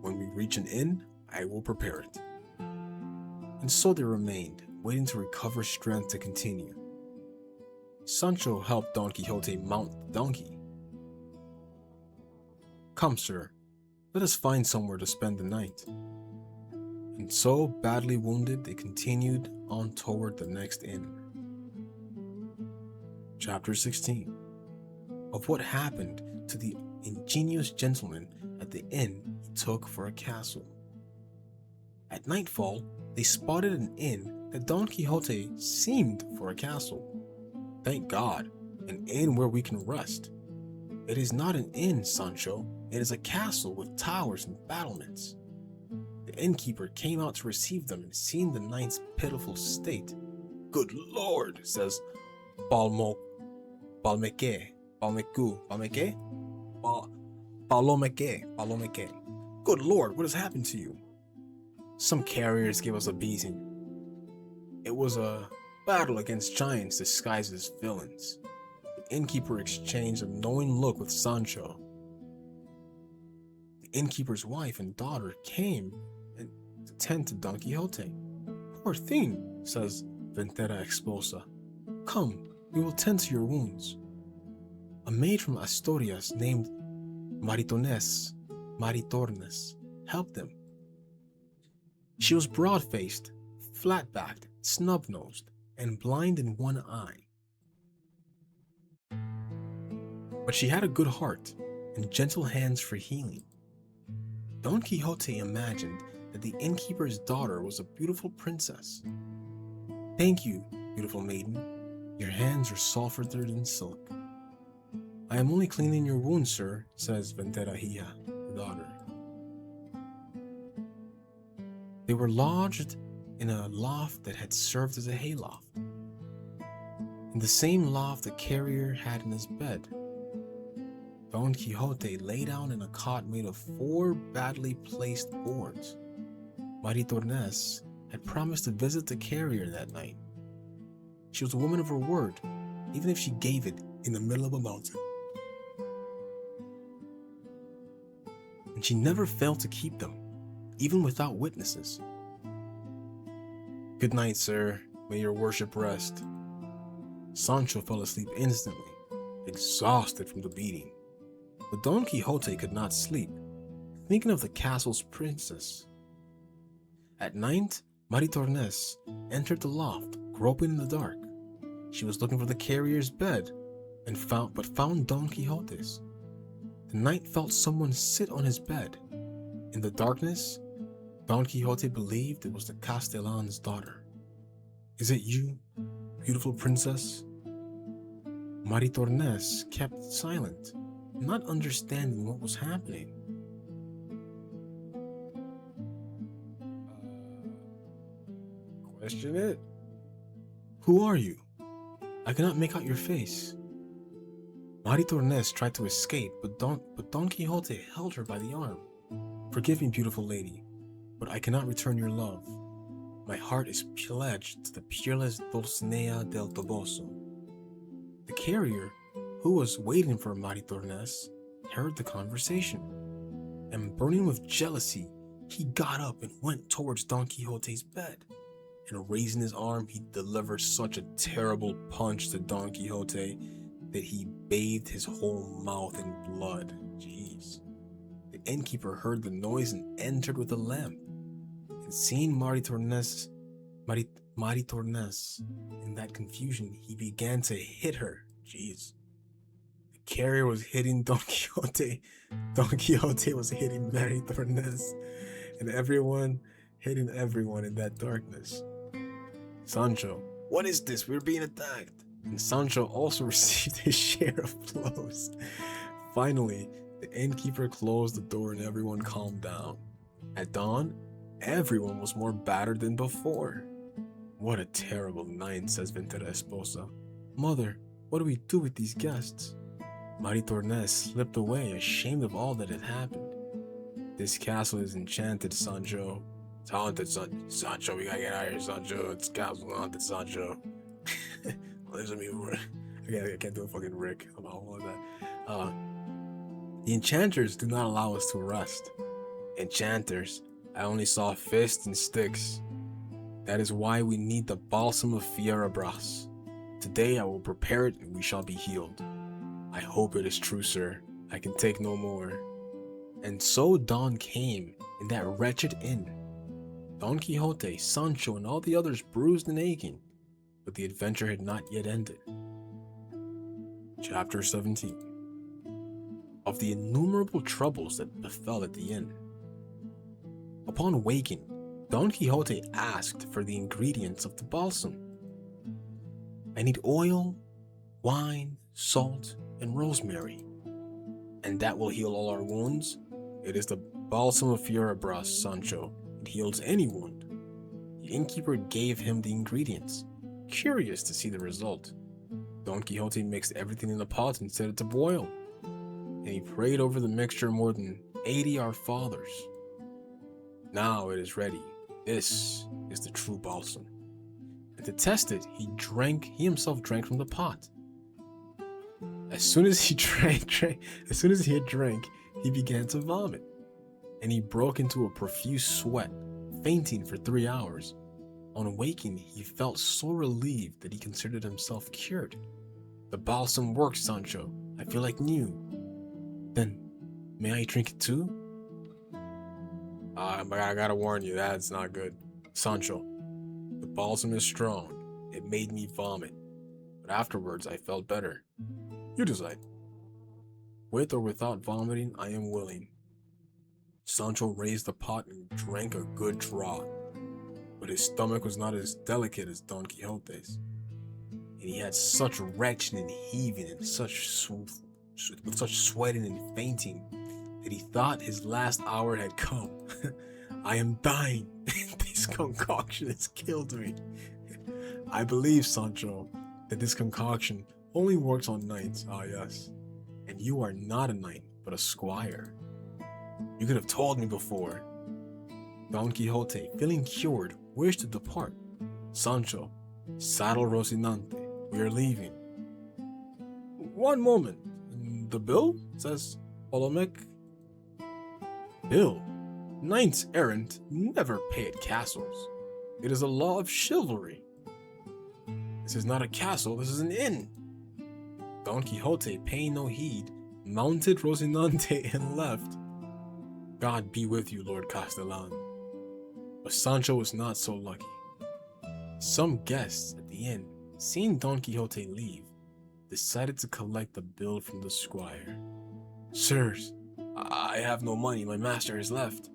When we reach an inn, I will prepare it. And so they remained, waiting to recover strength to continue. Sancho helped Don Quixote mount the donkey. "Come, sir, let us find somewhere to spend the night." And so, badly wounded, they continued on toward the next inn. Chapter 16. Of what happened to the ingenious gentleman at the inn he took for a castle. At nightfall, they spotted an inn that Don Quixote seemed for a castle. Thank God, an inn where we can rest. It is not an inn, Sancho, it is a castle with towers and battlements. The innkeeper came out to receive them, and seeing the knight's pitiful state, "Good Lord," says Palomeque. "Good Lord, what has happened to you?" "Some carriers gave us a beating. It was a battle against giants disguised as villains." The innkeeper exchanged a knowing look with Sancho. The innkeeper's wife and daughter came and to tend to Don Quixote. "Poor thing," says Ventera Exposa. "Come, we will tend to your wounds." A maid from Asturias named Maritornes helped them. She was broad-faced, flat-backed, snub-nosed, and blind in one eye. But she had a good heart and gentle hands for healing. Don Quixote imagined that the innkeeper's daughter was a beautiful princess. "Thank you, beautiful maiden. Your hands are softer than silk. I am only cleaning your wounds, sir, says Venterahia, the daughter. They were lodged in a loft that had served as a hayloft. In the same loft the carrier had in his bed. Don Quixote lay down in a cot made of 4 badly placed boards. Maritornes had promised to visit the carrier that night. She was a woman of her word, even if she gave it in the middle of a mountain. And she never failed to keep them, even without witnesses. Good night, sir. May your worship rest. Sancho fell asleep instantly, exhausted from the beating. But Don Quixote could not sleep, thinking of the castle's princess. At night, Maritornes entered the loft, groping in the dark. She was looking for the carrier's bed, but found Don Quixote's. The knight felt someone sit on his bed. In the darkness, Don Quixote believed it was the Castellan's daughter. Is it you, beautiful princess? Maritornes kept silent, not understanding what was happening. Question it. Who are you? I cannot make out your face. Maritornes tried to escape, but Don Quixote held her by the arm. Forgive me, beautiful lady, but I cannot return your love. My heart is pledged to the peerless Dulcinea del Toboso. The carrier, who was waiting for Maritornes, heard the conversation, and burning with jealousy, he got up and went towards Don Quixote's bed. And raising his arm, he delivered such a terrible punch to Don Quixote that he bathed his whole mouth in blood. Jeez. The innkeeper heard the noise and entered with a lamp. And seeing Maritornes in that confusion, he began to hit her. Jeez. The carrier was hitting Don Quixote. Don Quixote was hitting Maritornes. And everyone hitting everyone in that darkness. Sancho, what is this? We're being attacked. And Sancho also received his share of blows. Finally, the innkeeper closed the door and everyone calmed down. At dawn, everyone was more battered than before. What a terrible night, says Ventera Esposa. Mother, what do we do with these guests? Maritornes slipped away, ashamed of all that had happened. This castle is enchanted, Sancho. It's haunted, Sancho. We gotta get out of here, Sancho. It's castle haunted, Sancho. Listen to me. I can't do a fucking Rick. I'm all like that. The enchanters do not allow us to rest. Enchanters, I only saw fists and sticks. That is why we need the balsam of Fierabras. Today I will prepare it and we shall be healed. I hope it is true, sir. I can take no more. And so dawn came in that wretched inn. Don Quixote, Sancho, and all the others bruised and aching, but the adventure had not yet ended. Chapter 17. Of the innumerable troubles that befell at the inn. Upon waking, Don Quixote asked for the ingredients of the balsam. I need oil, wine, salt, and rosemary. And that will heal all our wounds? It is the balsam of Fierabras, Sancho. It heals any wound. The innkeeper gave him the ingredients, curious to see the result. Don Quixote mixed everything in a pot and set it to boil. And he prayed over the mixture more than 80 Our Fathers. Now it is ready. This is the true balsam. And to test it, he himself drank from the pot. As soon as he had drank, he began to vomit. And he broke into a profuse sweat, fainting for 3 hours. On waking, he felt so relieved that he considered himself cured. The balsam works, Sancho. I feel like new. Then, may I drink it too? I gotta warn you, that's not good. Sancho, the balsam is strong. It made me vomit. But afterwards, I felt better. You decide. With or without vomiting, I am willing. Sancho raised the pot and drank a good draught, but his stomach was not as delicate as Don Quixote's. and he had such retching and heaving and with such sweating and fainting that he thought his last hour had come. I am dying. This concoction has killed me. I believe, Sancho, that this concoction only works on knights. Ah, yes. And you are not a knight, but a squire. You could have told me before. Don Quixote, feeling cured, wished to depart. Sancho, saddle Rocinante. We are leaving. One moment. The bill? Says Olomec. Bill? Knights errant never pay at castles. It is a law of chivalry. This is not a castle, this is an inn. Don Quixote, paying no heed, mounted Rocinante and left. God be with you, Lord Castellan. But Sancho was not so lucky. Some guests at the inn, seeing Don Quixote leave, decided to collect the bill from the squire. Sirs, I have no money, my master has left.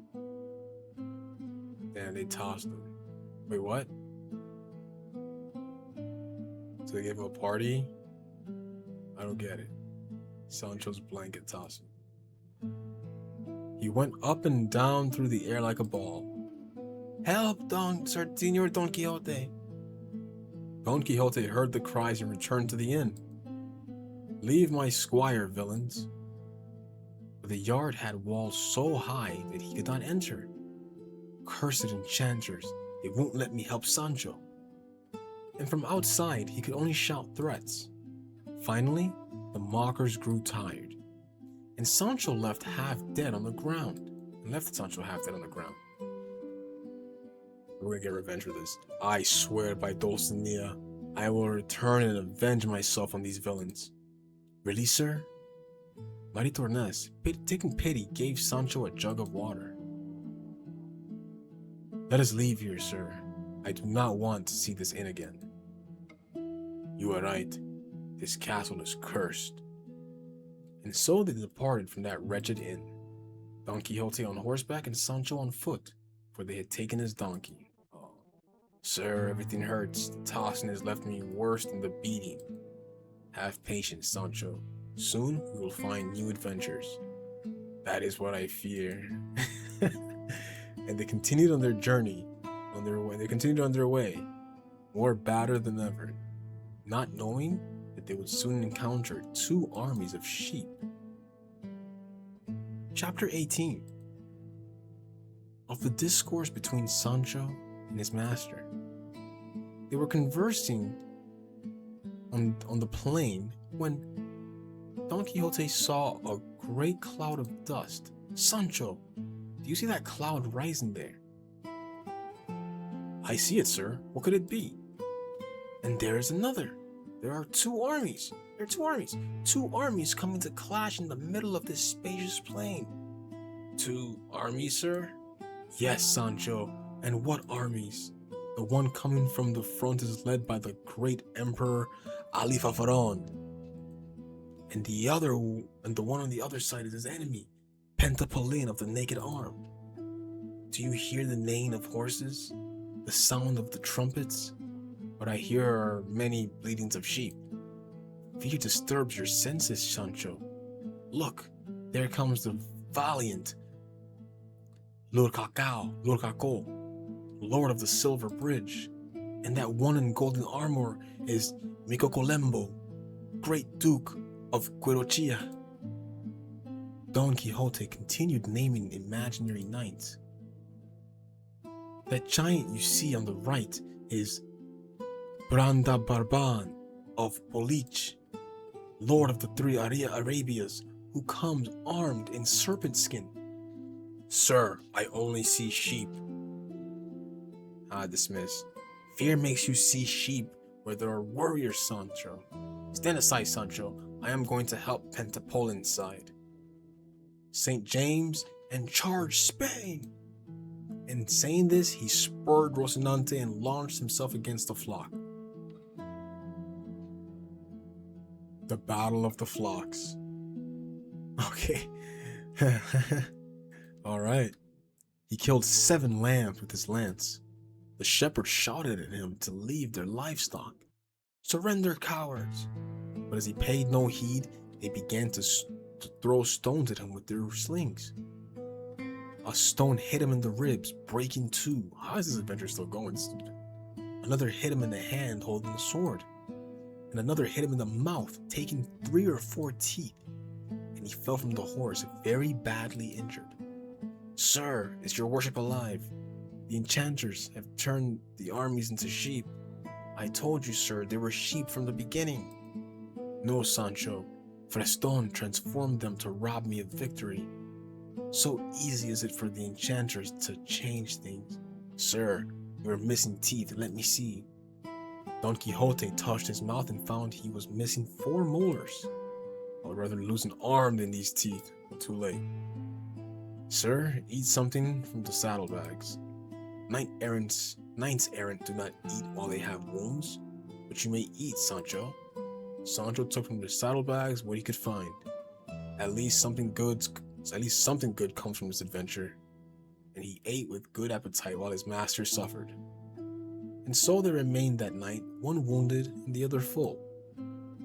And they tossed him. Wait, what? So they gave him a party? I don't get it. Sancho's blanket tossing. He went up and down through the air like a ball. Help, Senor Don Quixote. Don Quixote heard the cries and returned to the inn. Leave my squire, villains. But the yard had walls so high that he could not enter. Cursed enchanters, they won't let me help Sancho. And from outside, he could only shout threats. Finally, the mockers grew tired, and Sancho left half dead on the ground. We're gonna get revenge for this. I swear by Dulcinea, I will return and avenge myself on these villains. Really, sir? Maritornes, taking pity, gave Sancho a jug of water. Let us leave here, sir. I do not want to see this inn again. You are right. This castle is cursed. And so they departed from that wretched inn. Don Quixote on horseback and Sancho on foot, for they had taken his donkey. Oh. Sir, everything hurts. The tossing has left me worse than the beating. Have patience, Sancho. Soon we will find new adventures. That is what I fear. And they continued on their journey, on their way, more battered than ever, not knowing that they would soon encounter two armies of sheep. Chapter 18. Of the discourse between Sancho and his master. They were conversing on the plain when Don Quixote saw a great cloud of dust. Sancho, do you see that cloud rising there? I see it, sir. What could it be? And there is another. There are two armies. There are two armies. Two armies coming to clash in the middle of this spacious plain. Two armies, sir? Yes, Sancho. And what armies? The one coming from the front is led by the great Emperor Alifafaron. And the one on the other side is his enemy, Pentapolin of the Naked Arm. Do you hear the neighing of horses? The sound of the trumpets? What I hear are many bleatings of sheep. Fear disturbs your senses, Sancho. Look, there comes the valiant Lurcaco, Lord of the Silver Bridge. And that one in golden armor is Micocolembo, Great Duke of Quirochia. Don Quixote continued naming imaginary knights. That giant you see on the right is Brandabarban of Polich, Lord of the Three Arabias, who comes armed in serpent skin. Sir, I only see sheep. Dismiss. Fear makes you see sheep where there are warriors, Sancho. Stand aside, Sancho. I am going to help Pentapolin's side. St. James and charge Spain! In saying this, he spurred Rocinante and launched himself against the flock. The Battle of the Flocks. Okay. Alright. He killed 7 lambs with his lance. The shepherds shouted at him to leave their livestock. "Surrender, cowards!" But as he paid no heed, they began to throw stones at him with their slings. A stone hit him in the ribs, breaking two. How is this adventure still going? Another hit him in the hand, holding the sword. And another hit him in the mouth, taking 3 or 4 teeth. And he fell from the horse, very badly injured. "Sir, is your worship alive? The enchanters have turned the armies into sheep. I told you, sir, they were sheep from the beginning." "No, Sancho. Freston transformed them to rob me of victory. So easy is it for the enchanters to change things. Sir, you are missing teeth. Let me see." Don Quixote touched his mouth and found he was missing 4 molars. "I'd rather lose an arm than these teeth, but too late." "Sir, eat something from the saddlebags. Knights errant do not eat while they have wounds, but you may eat, Sancho." Sancho took from the saddlebags what he could find. At least something good comes from this adventure, and he ate with good appetite while his master suffered. And so they remained that night, one wounded and the other full.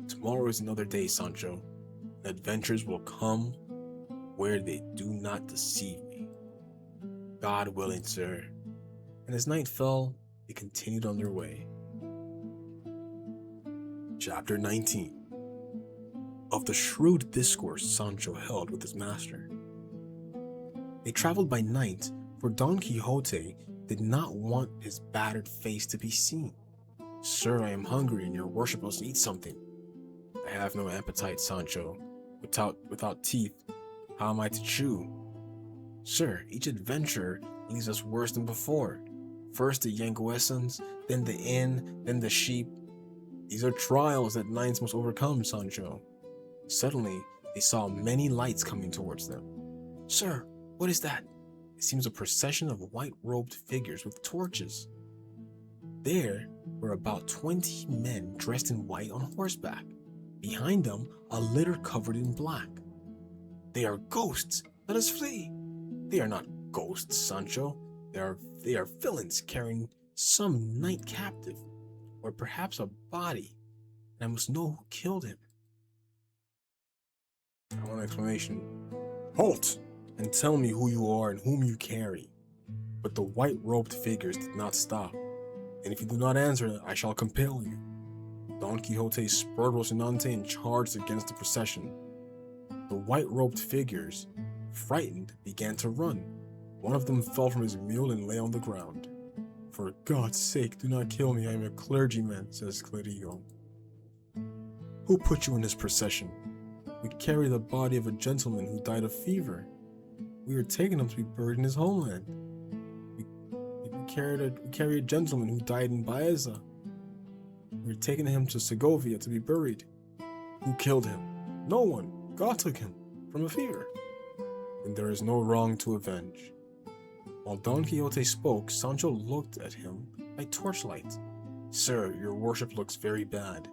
Tomorrow is another day, Sancho. Adventures will come where they do not deceive me. God willing, sir. And as night fell, they continued on their way. Chapter 19. Of the shrewd discourse Sancho held with his master. They traveled by night, for Don Quixote did not want his battered face to be seen. "Sir, I am hungry, and your worship must eat something." "I have no appetite, Sancho. Without teeth, how am I to chew?" "Sir, each adventure leaves us worse than before. First the Yanguesans, then the inn, then the sheep. These are trials that knights must overcome, Sancho." Suddenly, they saw many lights coming towards them. "Sir, what is that?" "It seems a procession of white-robed figures with torches." There were about 20 men dressed in white on horseback. Behind them, a litter covered in black. "They are ghosts! Let us flee!" "They are not ghosts, Sancho. They are villains carrying some knight captive, or perhaps a body, and I must know who killed him." I want an explanation. "Halt, and tell me who you are and whom you carry." But the white-robed figures did not stop. "And if you do not answer, I shall compel you." Don Quixote spurred Rocinante and charged against the procession. The white-robed figures, frightened, began to run. One of them fell from his mule and lay on the ground. "For God's sake, do not kill me. I am a clergyman," says Clerigo. "Who put you in this procession?" "We carry the body of a gentleman who died of fever. We are taking him to be buried in his homeland. We carry a gentleman who died in Baeza. We are taking him to Segovia to be buried." "Who killed him?" "No one. God took him from a fever." "Then there is no wrong to avenge." While Don Quixote spoke, Sancho looked at him by torchlight. "Sir, your worship looks very bad."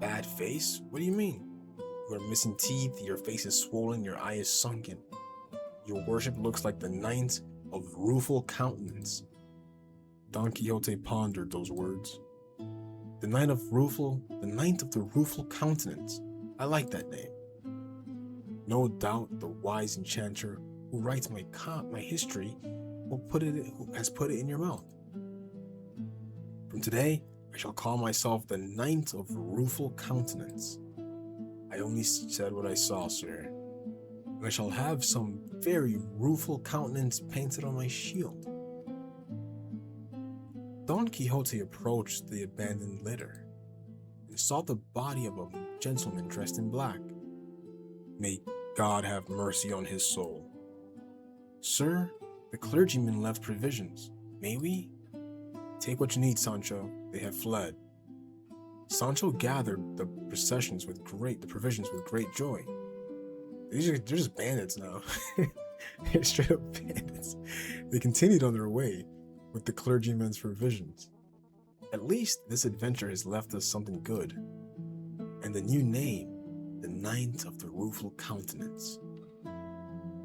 "Bad face? What do you mean?" "You are missing teeth, your face is swollen, your eye is sunken. Your worship looks like the knight of rueful countenance." Don Quixote pondered those words. The knight of the rueful countenance. I like that name. No doubt the wise enchanter who writes my history has put it in your mouth. From today, I shall call myself the Knight of Rueful Countenance. I only said what I saw, sir. And I shall have some very rueful countenance painted on my shield. Don Quixote approached the abandoned litter and saw the body of a gentleman dressed in black. May God have mercy on his soul. Sir, the clergyman left provisions. May we? Take what you need, Sancho. They have fled. Sancho gathered the provisions with great joy. They're just bandits now. They're straight up bandits. They continued on their way with the clergyman's provisions. At least this adventure has left us something good. And the new name, the Knight of the Rueful Countenance.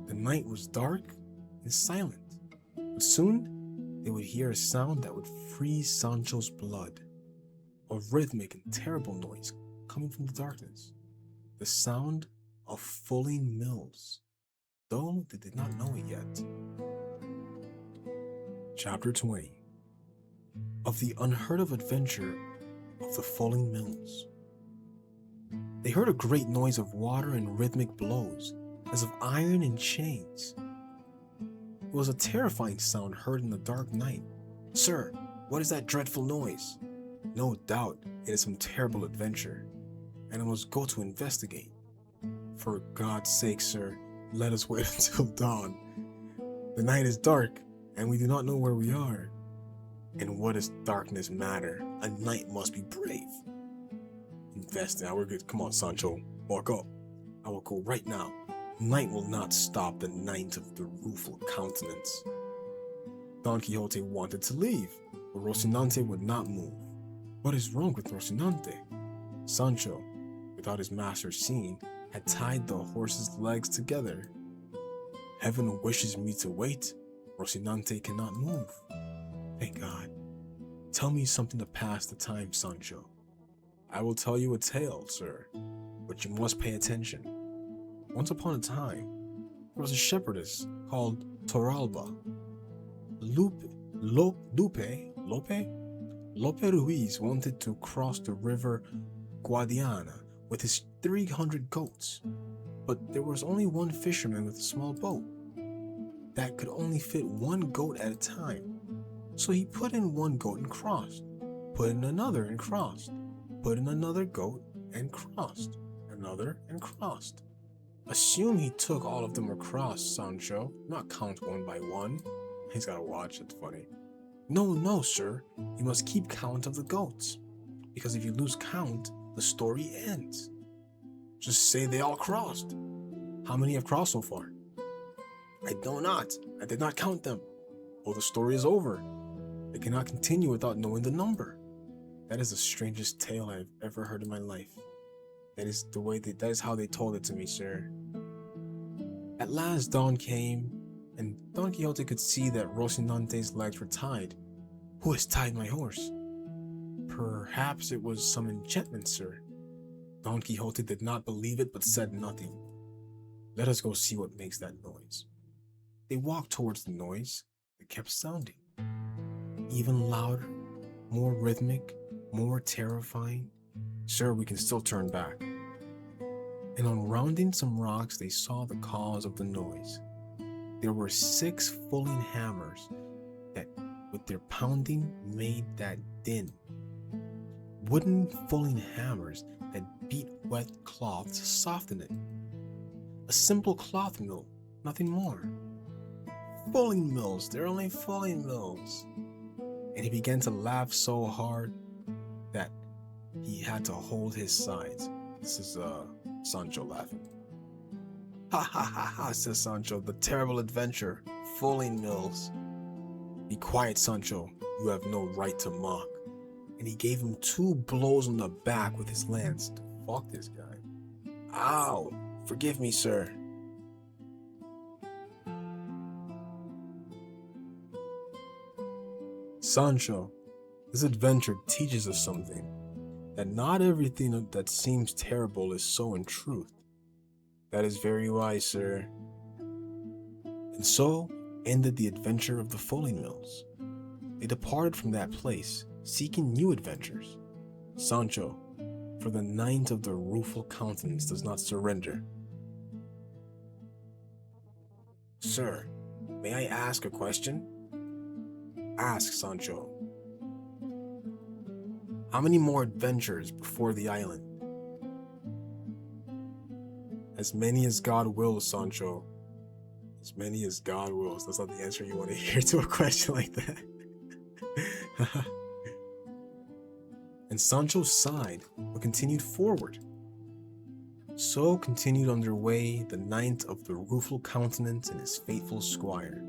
The night was dark and silent, but soon they would hear a sound that would freeze Sancho's blood. a rhythmic and terrible noise coming from the darkness. The sound of fulling mills, though they did not know it yet. Chapter 20 of the unheard of adventure of the fulling mills. They heard a great noise of water and rhythmic blows, as of iron and chains. It was a terrifying sound heard in the dark night. Sir, what is that dreadful noise? No doubt it is some terrible adventure, and I must go to investigate. For God's sake, sir, let us wait until dawn. The night is dark, and we do not know where we are. And what does darkness matter? A knight must be brave. Invest now, we're good. Come on, Sancho, walk up. I will go right now. Night will not stop the Knight of the Rueful Countenance. Don Quixote wanted to leave, but Rocinante would not move. What is wrong with Rocinante? Sancho, without his master seeing, had tied the horse's legs together. Heaven wishes me to wait. Rocinante cannot move. Thank God. Tell me something to pass the time, Sancho. I will tell you a tale, sir, but you must pay attention. Once upon a time, there was a shepherdess called Torralba. Lope Ruiz wanted to cross the river Guadiana with his 300 goats, but there was only one fisherman with a small boat that could only fit one goat at a time. So he put in one goat and crossed, put in another and crossed, put in another goat and crossed, another and crossed. Assume he took all of them across, Sancho, not count one by one. He's gotta watch, it's funny. No, sir, you must keep count of the goats, because if you lose count, the story ends. Just say they all crossed. How many have crossed so far? I know not. I did not count them. Oh, the story is over. They cannot continue without knowing the number. That is the strangest tale I've ever heard in my life. That is how they told it to me, sir. At last dawn came, and Don Quixote could see that Rocinante's legs were tied. Who has tied my horse? Perhaps it was some enchantment, sir. Don Quixote did not believe it, but said nothing. Let us go see what makes that noise. They walked towards the noise. It kept sounding. Even louder, more rhythmic, more terrifying. Sir, we can still turn back. And on rounding some rocks, they saw the cause of the noise. There were 6 fulling hammers that, with their pounding, made that din. Wooden fulling hammers that beat wet cloth to soften it. A simple cloth mill, nothing more. Fulling mills, they're only fulling mills. And he began to laugh so hard that he had to hold his sides. This is Sancho laughing. Ha ha ha ha, says Sancho, the terrible adventure, fulling mills. Be quiet, Sancho, you have no right to mock. And he gave him 2 blows on the back with his lance. Fuck this guy. Ow, forgive me, sir. Sancho, this adventure teaches us something, that not everything that seems terrible is so in truth. That is very wise, sir. And so ended the adventure of the fulling mills. They departed from that place, seeking new adventures. Sancho, for the Knight of the Rueful Countenance does not surrender. Sir, may I ask a question? Ask, Sancho. How many more adventures before the island? As many as God wills, Sancho. As many as God wills. That's not the answer you want to hear to a question like that. And Sancho sighed, but continued forward. So continued on their way the Knight of the Rueful Countenance and his faithful squire,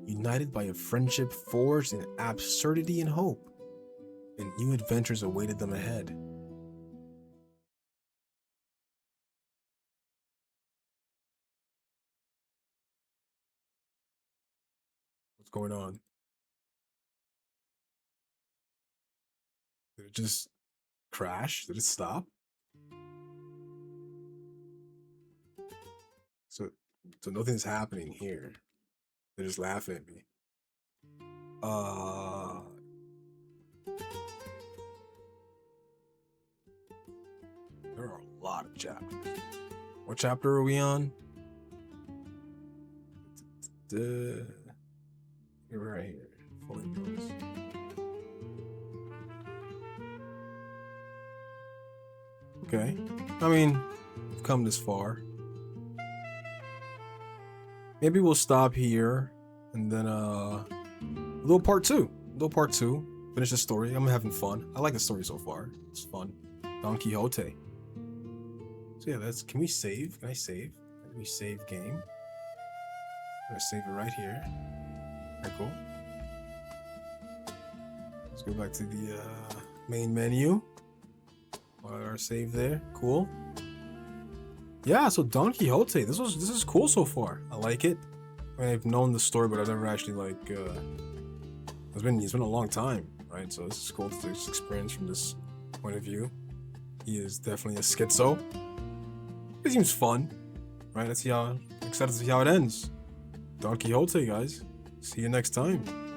united by a friendship forged in absurdity and hope, and new adventures awaited them ahead. What's going on? Did it just crash? Did it stop? So nothing's happening here. They're just laughing at me. There are a lot of chapters. What chapter are we on? You're right here. Fully knows. Okay. I mean, we've come this far. Maybe we'll stop here and then a little part two. Finish the story. I'm having fun. I like the story so far. It's fun. Don Quixote. So yeah, can we save? Can I save? Can we save game? I'm gonna save it right here. Very cool. Let's go back to the main menu. Our save there. Cool. Yeah, so Don Quixote. This is cool so far. I like it. I mean, I've known the story, but I've never actually like it's been a long time, right? So this is cool to experience from this point of view. He is definitely a schizo. It seems fun, right? Excited to see how it ends. Don Quixote, guys. See you next time.